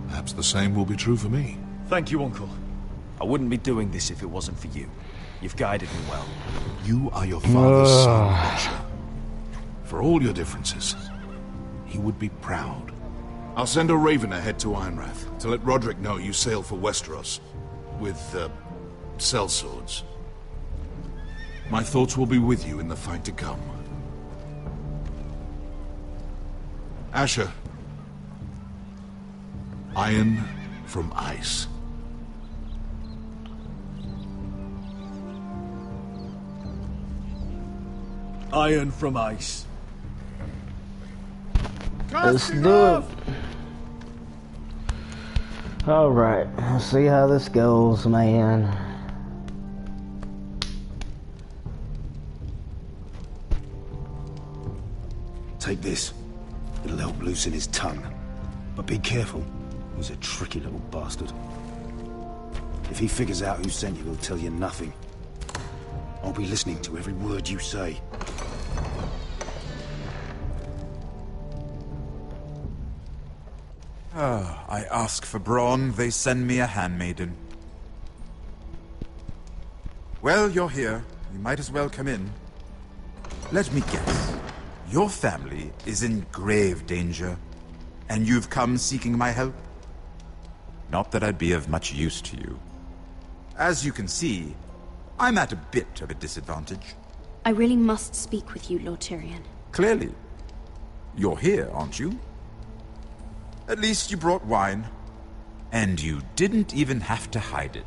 Perhaps the same will be true for me. Thank you, Uncle. I wouldn't be doing this if it wasn't for you. You've guided me well. You are your father's son, Asher. For all your differences, he would be proud. I'll send a raven ahead to Ironrath to let Roderick know you sail for Westeros with, sellswords. My thoughts will be with you in the fight to come. Asher. Iron from ice. Iron from ice. Let's do it. Alright, let's see how this goes, man. Take this. It'll help loosen his tongue. But be careful. He's a tricky little bastard. If he figures out who sent you, he'll tell you nothing. I'll be listening to every word you say. I ask for brawn, they send me a handmaiden. Well, you're here. You might as well come in. Let me guess. Your family is in grave danger, and you've come seeking my help? Not that I'd be of much use to you. As you can see, I'm at a bit of a disadvantage. I really must speak with you, Lord Tyrion. Clearly. You're here, aren't you? At least you brought wine. And you didn't even have to hide it.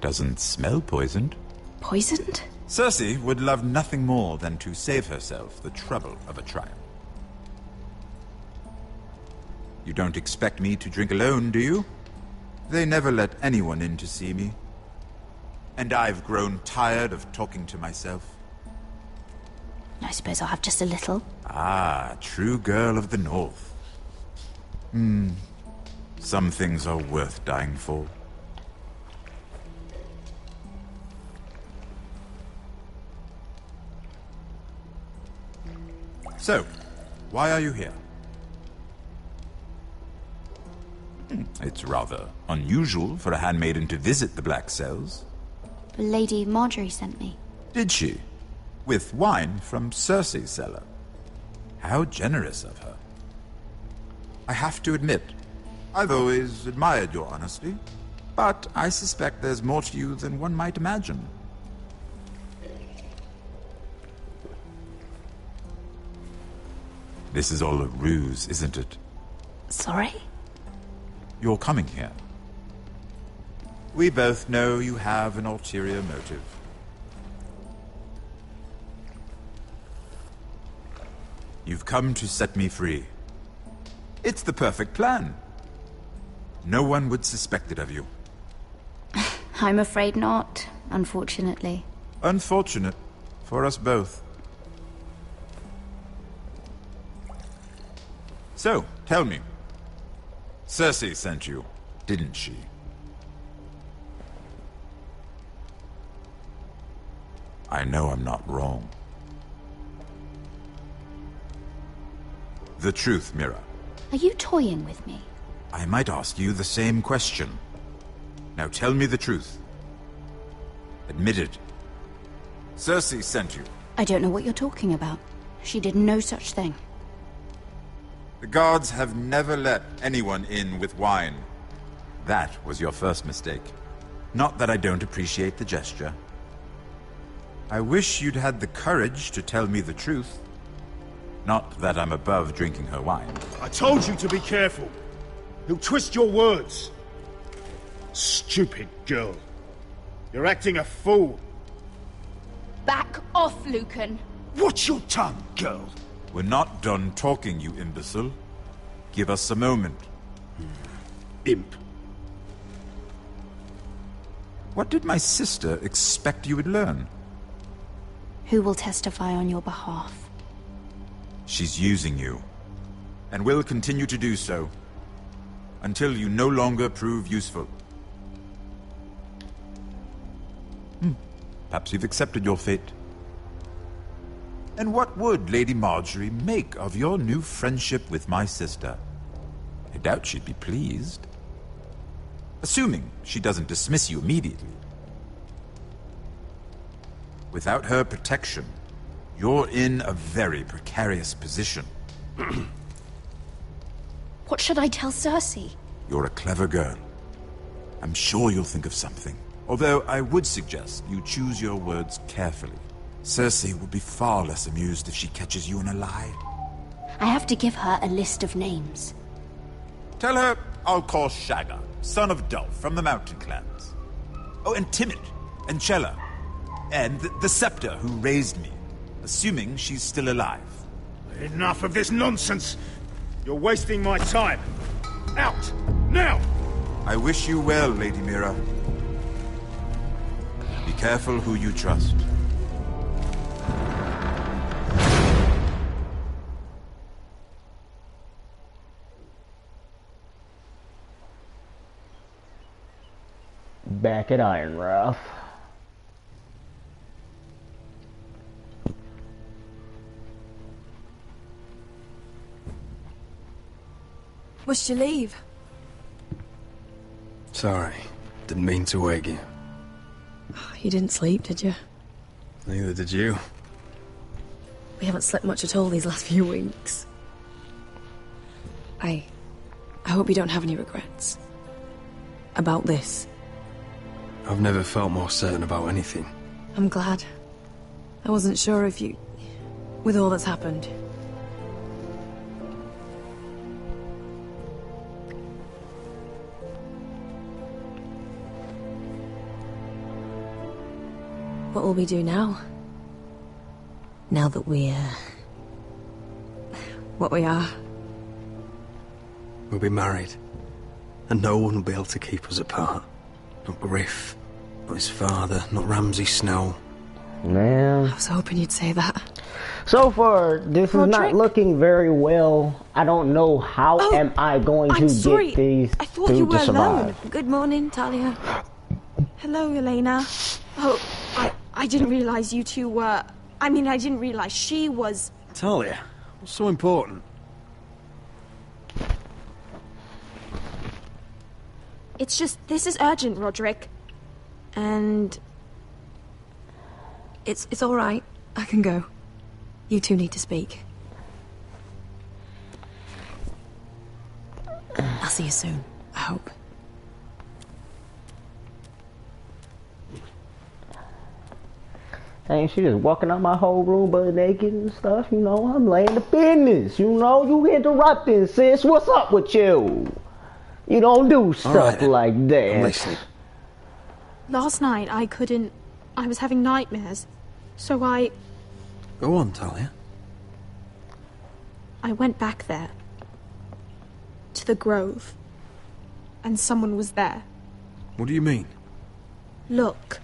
Doesn't smell poisoned. Poisoned? Cersei would love nothing more than to save herself the trouble of a trial. You don't expect me to drink alone, do you? They never let anyone in to see me. And I've grown tired of talking to myself. I suppose I'll have just a little. Ah, true girl of the North. Some things are worth dying for. So, why are you here? It's rather unusual for a handmaiden to visit the Black Cells. Lady Marjorie sent me. Did she? With wine from Cersei's cellar. How generous of her. I have to admit, I've always admired your honesty, but I suspect there's more to you than one might imagine. This is all a ruse, isn't it? Sorry? You're coming here. We both know you have an ulterior motive. You've come to set me free. It's the perfect plan. No one would suspect it of you. I'm afraid not, unfortunately. Unfortunate for us both. So, tell me. Cersei sent you, didn't she? I know I'm not wrong. The truth, Mira. Are you toying with me? I might ask you the same question. Now tell me the truth. Admit it. Cersei sent you. I don't know what you're talking about. She did no such thing. The guards have never let anyone in with wine. That was your first mistake. Not that I don't appreciate the gesture. I wish you'd had the courage to tell me the truth. Not that I'm above drinking her wine. I told you to be careful. He'll twist your words. Stupid girl. You're acting a fool. Back off, Lucan. Watch your tongue, girl. We're not done talking, you imbecile. Give us a moment. Imp. What did my sister expect you would learn? Who will testify on your behalf? She's using you, and will continue to do so, until you no longer prove useful. Perhaps you've accepted your fate. And what would Lady Marjorie make of your new friendship with my sister? I doubt she'd be pleased. Assuming she doesn't dismiss you immediately. Without her protection, you're in a very precarious position. What should I tell Cersei? You're a clever girl. I'm sure you'll think of something. Although I would suggest you choose your words carefully. Cersei will be far less amused if she catches you in a lie. I have to give her a list of names. Tell her I'll call Shagga, son of Dolph from the Mountain Clans. Oh, and Timid, and Chella, and the Scepter who raised me, assuming she's still alive. Enough of this nonsense! You're wasting my time! Out! Now! I wish you well, Lady Mira. Be careful who you trust. Back at Ironrath. Must you leave? Sorry, didn't mean to wake you. You didn't sleep, did you? Neither did you. We haven't slept much at all these last few weeks. I hope you don't have any regrets. About this. I've never felt more certain about anything. I'm glad. I wasn't sure if you... with all that's happened. What will we do now? Now that we're... what we are. We'll be married. And no one will be able to keep us apart. Not Griff, not his father, not Ramsay Snow. Man. I was hoping you'd say that. So far, this is not looking very well. I don't know how am I going to get these I thought through you were to survive. alone. Good morning, Talia. Hello, Elena. Oh, I didn't realize you two were... I mean, I didn't realize she was... Talia, what's so important? It's just, this is urgent, Roderick. And... It's all right. I can go. You two need to speak. I'll see you soon, I hope. Ain't she just walking out my whole room butt naked and stuff, you know? I'm laying the business, you know? You interrupting, sis. What's up with you? You don't do stuff like that. I'm listening. Last night, I couldn't... I was having nightmares. So I Go on, Talia. went back there. To the grove. And someone was there. What do you mean? Look.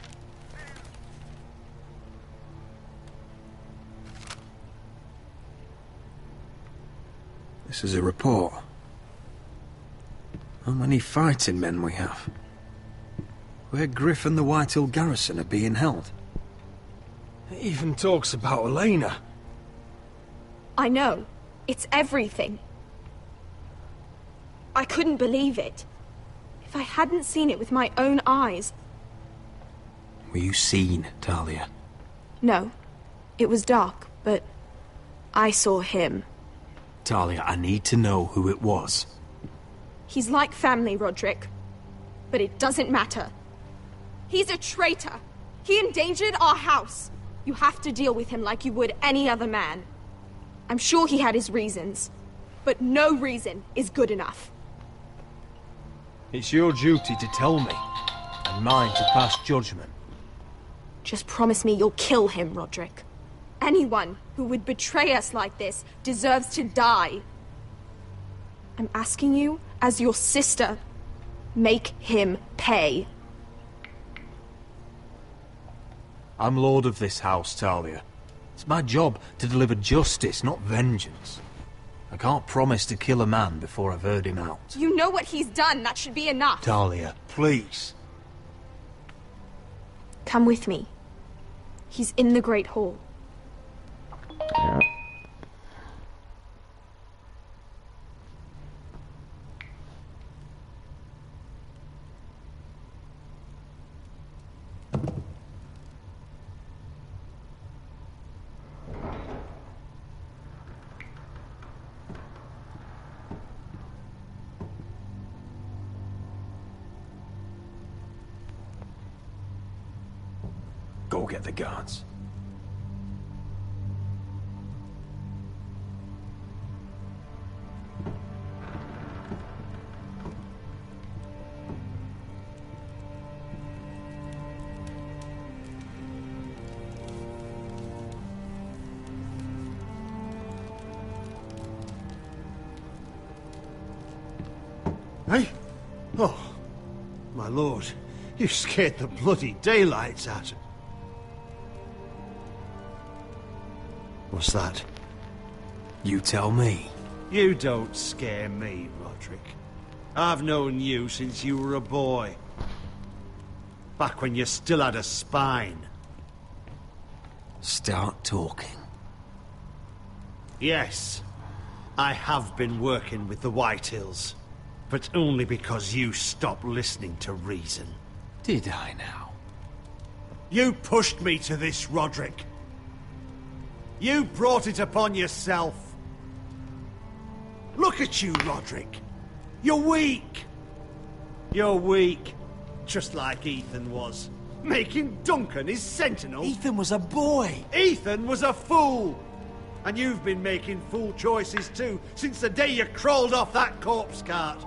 This is a report. How many fighting men we have? Where Griff and the Whitehill garrison are being held. It even talks about Elena. I know. It's everything. I couldn't believe it. If I hadn't seen it with my own eyes... Were you seen, Talia? No. It was dark, but... I saw him. Talia, I need to know who it was. He's like family, Roderick. But it doesn't matter. He's a traitor. He endangered our house. You have to deal with him like you would any other man. I'm sure he had his reasons. But no reason is good enough. It's your duty to tell me, and mine to pass judgment. Just promise me you'll kill him, Roderick. Anyone who would betray us like this deserves to die. I'm asking you, as your sister, make him pay. I'm lord of this house, Talia. It's my job to deliver justice, not vengeance. I can't promise to kill a man before I've heard him out. You know what he's done. That should be enough. Talia, please. Come with me. He's in the Great Hall. Yeah. Go get the guards. Hey? Oh, my lord. You scared the bloody daylights out of... What's that? You tell me. You don't scare me, Roderick. I've known you since you were a boy. Back when you still had a spine. Start talking. Yes, I have been working with the Whitehills. But only because you stopped listening to reason. Did I now? You pushed me to this, Roderick. You brought it upon yourself. Look at you, Roderick. You're weak. You're weak. Just like Ethan was. Making Duncan his sentinel. Ethan was a boy. Ethan was a fool. And you've been making fool choices too, since the day you crawled off that corpse cart.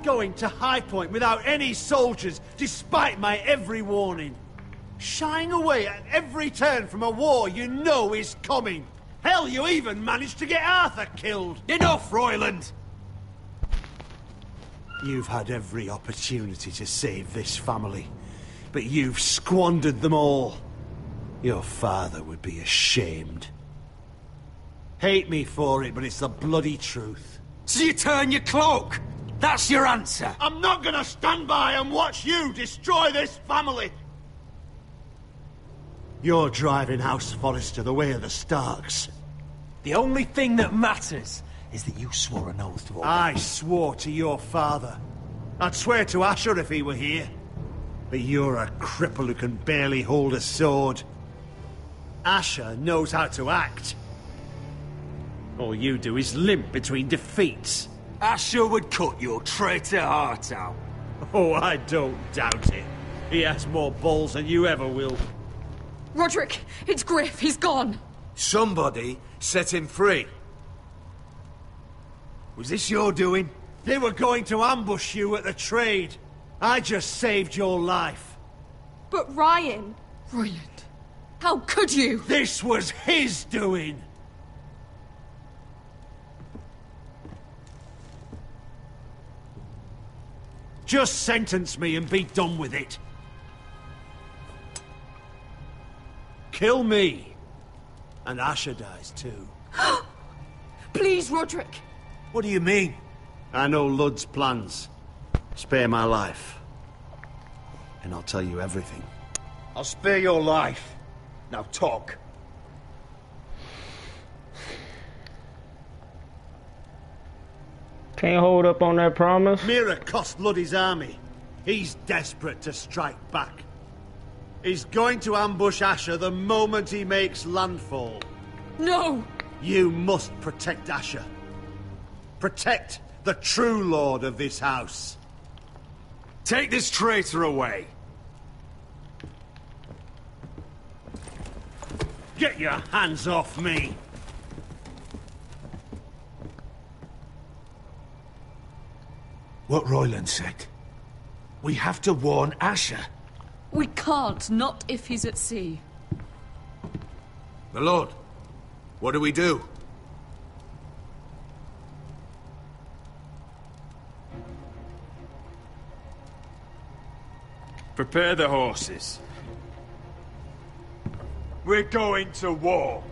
Going to High Point without any soldiers, despite my every warning. Shying away at every turn from a war you know is coming. Hell, you even managed to get Arthur killed. Enough, Royland! You've had every opportunity to save this family, but you've squandered them all. Your father would be ashamed. Hate me for it, but it's the bloody truth. So you turn your cloak? That's your answer? I'm not gonna stand by and watch you destroy this family! You're driving House Forrester the way of the Starks. The only thing that matters is that you swore an oath to obey. I swore to your father. I'd swear to Asher if he were here. But you're a cripple who can barely hold a sword. Asher knows how to act. All you do is limp between defeats. Asher would cut your traitor heart out. Oh, I don't doubt it. He has more balls than you ever will. Roderick, it's Griff. He's gone. Somebody set him free. Was this your doing? They were going to ambush you at the trade. I just saved your life. But Ryan... Royland, how could you? This was his doing. Just sentence me and be done with it. Kill me. And Asher dies too. Please, Roderick. What do you mean? I know Ludd's plans. Spare my life. And I'll tell you everything. I'll spare your life. Now talk. Can't hold up on that promise. Mira cost Ludd his army. He's desperate to strike back. He's going to ambush Asher the moment he makes landfall. No! You must protect Asher. Protect the true lord of this house. Take this traitor away. Get your hands off me! What Royland said. We have to warn Asher. We can't, not if he's at sea. My lord, what do we do? Prepare the horses. We're going to war.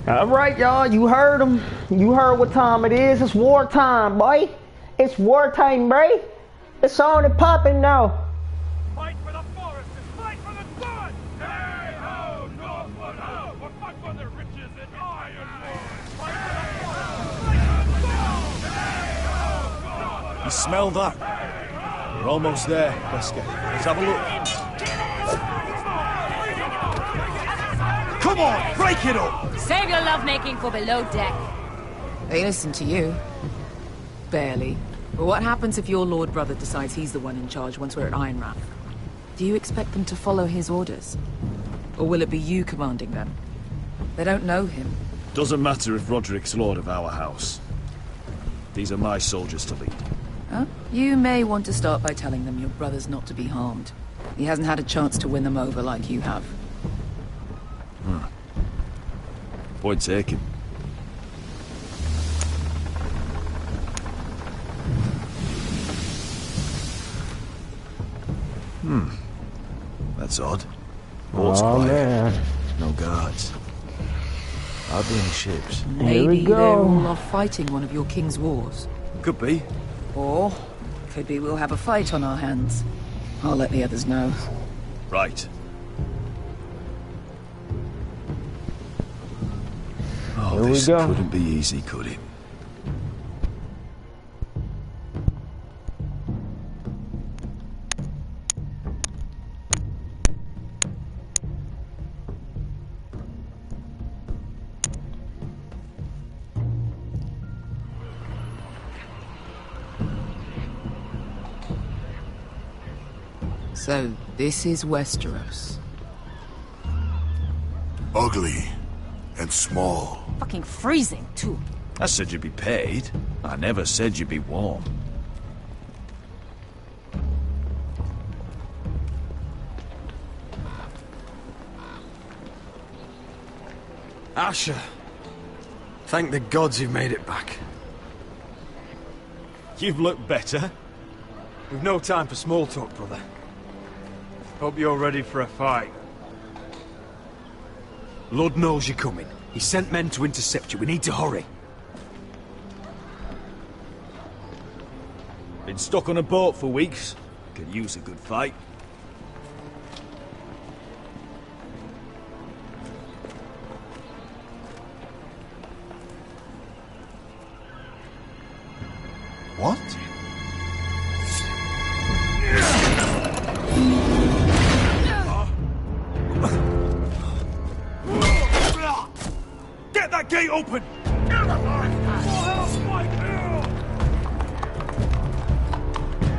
All right, y'all. You heard him. You heard what time it is. It's wartime, boy. It's wartime, boy. It's on and popping now. Fight for the forest and fight for the sun! Hey ho, Northwood ho! We'll fight for the riches in Ironwood! Fight for the forest, fight for the sun! Hey ho, You smell that? We're almost there, Wesker. Let's have a look. Come on, break it up! Save your lovemaking for below deck. They listen to you. Barely. But what happens if your lord brother decides he's the one in charge once we're at Ironrath? Do you expect them to follow his orders? Or will it be you commanding them? They don't know him. Doesn't matter if Roderick's lord of our house. These are my soldiers to lead. Huh? You may want to start by telling them your brother's not to be harmed. He hasn't had a chance to win them over like you have. Point taken. That's odd. All's quiet. Man. No guards. Hardly any ships. Maybe they're all off fighting one of your king's wars. Could be. Or could be we'll have a fight on our hands. I'll let the others know. Right. Oh, Here this we go. couldn't be easy, could it? So, this is Westeros. Ugly and small. Fucking freezing, too. I said you'd be paid. I never said you'd be warm. Asher. Thank the gods you've made it back. You've looked better. We've no time for small talk, brother. Hope you're ready for a fight. Lord knows you're coming. He sent men to intercept you. We need to hurry. Been stuck on a boat for weeks. Could use a good fight. What? Get that gate open!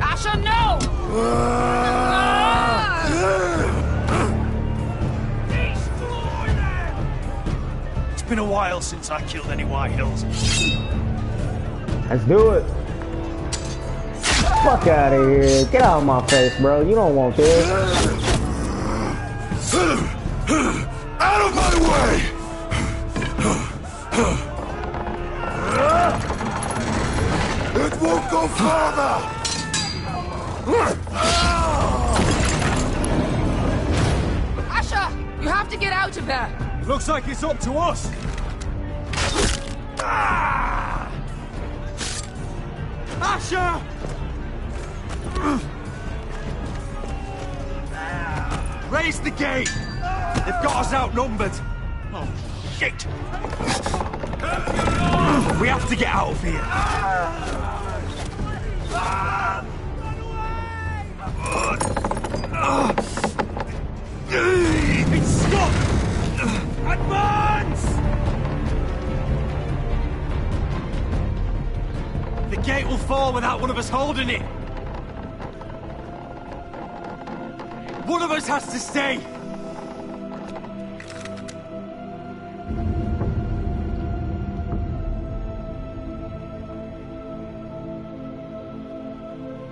Asher, no! It's been a while since I killed any White Hills. Let's do it. Fuck out of here. Get out of my face, bro. You don't want this. Out of my way! It won't go farther! Asher, you have to get out of there! Looks like it's up to us. Asher! Raise the gate! They've got us outnumbered! Oh, shit! We have to get out of here! It's stuck! Advance! The gate will fall without one of us holding it! One of us has to stay!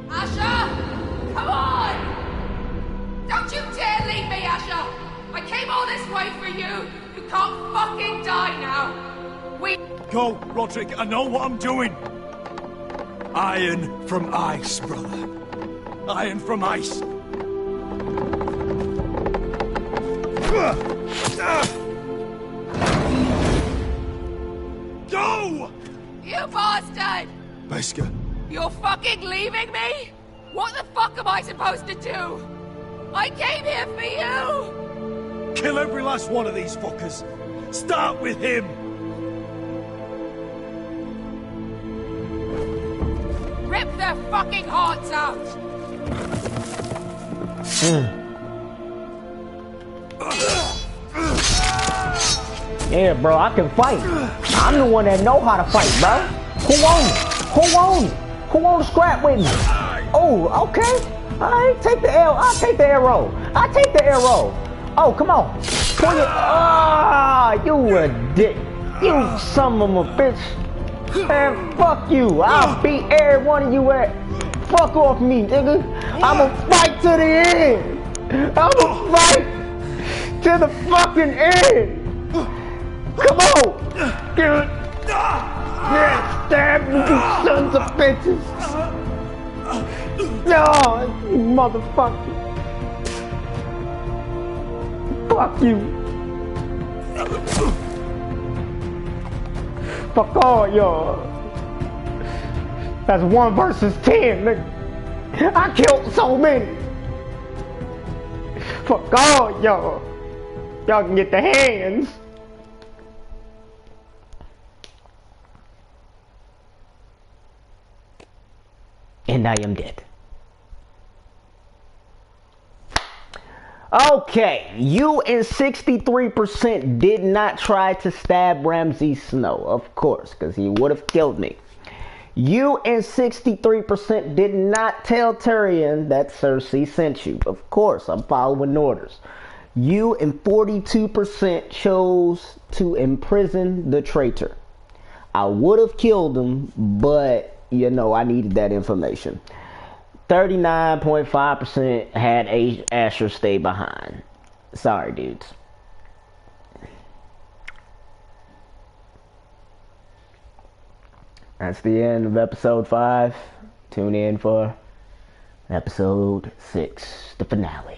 Asher! Come on! Don't you dare leave me, Asher! I came all this way for you! You can't fucking die now! We... Go, Roderick, I know what I'm doing! Iron from ice, brother. Iron from ice. Go! You bastard! Wesker. You're fucking leaving me? What the fuck am I supposed to do? I came here for you! Kill every last one of these fuckers. Start with him. Rip their fucking hearts out! Yeah, bro, I can fight. I'm the one that know how to fight, bro. Who on it? Who on it? Who on the scrap with me? Oh, okay. Alright, take the L. I'll take the arrow. I'll take the arrow. Oh, come on. Pull it. Ah, you a dick. You son of a bitch. Man, fuck you. I'll beat every one of you at. Fuck off me, nigga. I'ma fight to the end. I'ma fight to the fucking end. Come on! Get stab you sons of bitches! No, you motherfucker! Fuck you! Fuck all y'all! That's 1 versus 10, nigga! I killed so many! Fuck all y'all! Y'all can get the hands! And I am dead. Okay, you and 63% did not try to stab Ramsay Snow, of course, because he would have killed me. You and 63% did not tell Tyrion that Cersei sent you. Of course, I'm following orders. You and 42% chose to imprison the traitor. I would have killed him, but you know, I needed that information. 39.5% had Asher stay behind. Sorry, dudes. That's the end of episode 5. Tune in for episode 6, the finale.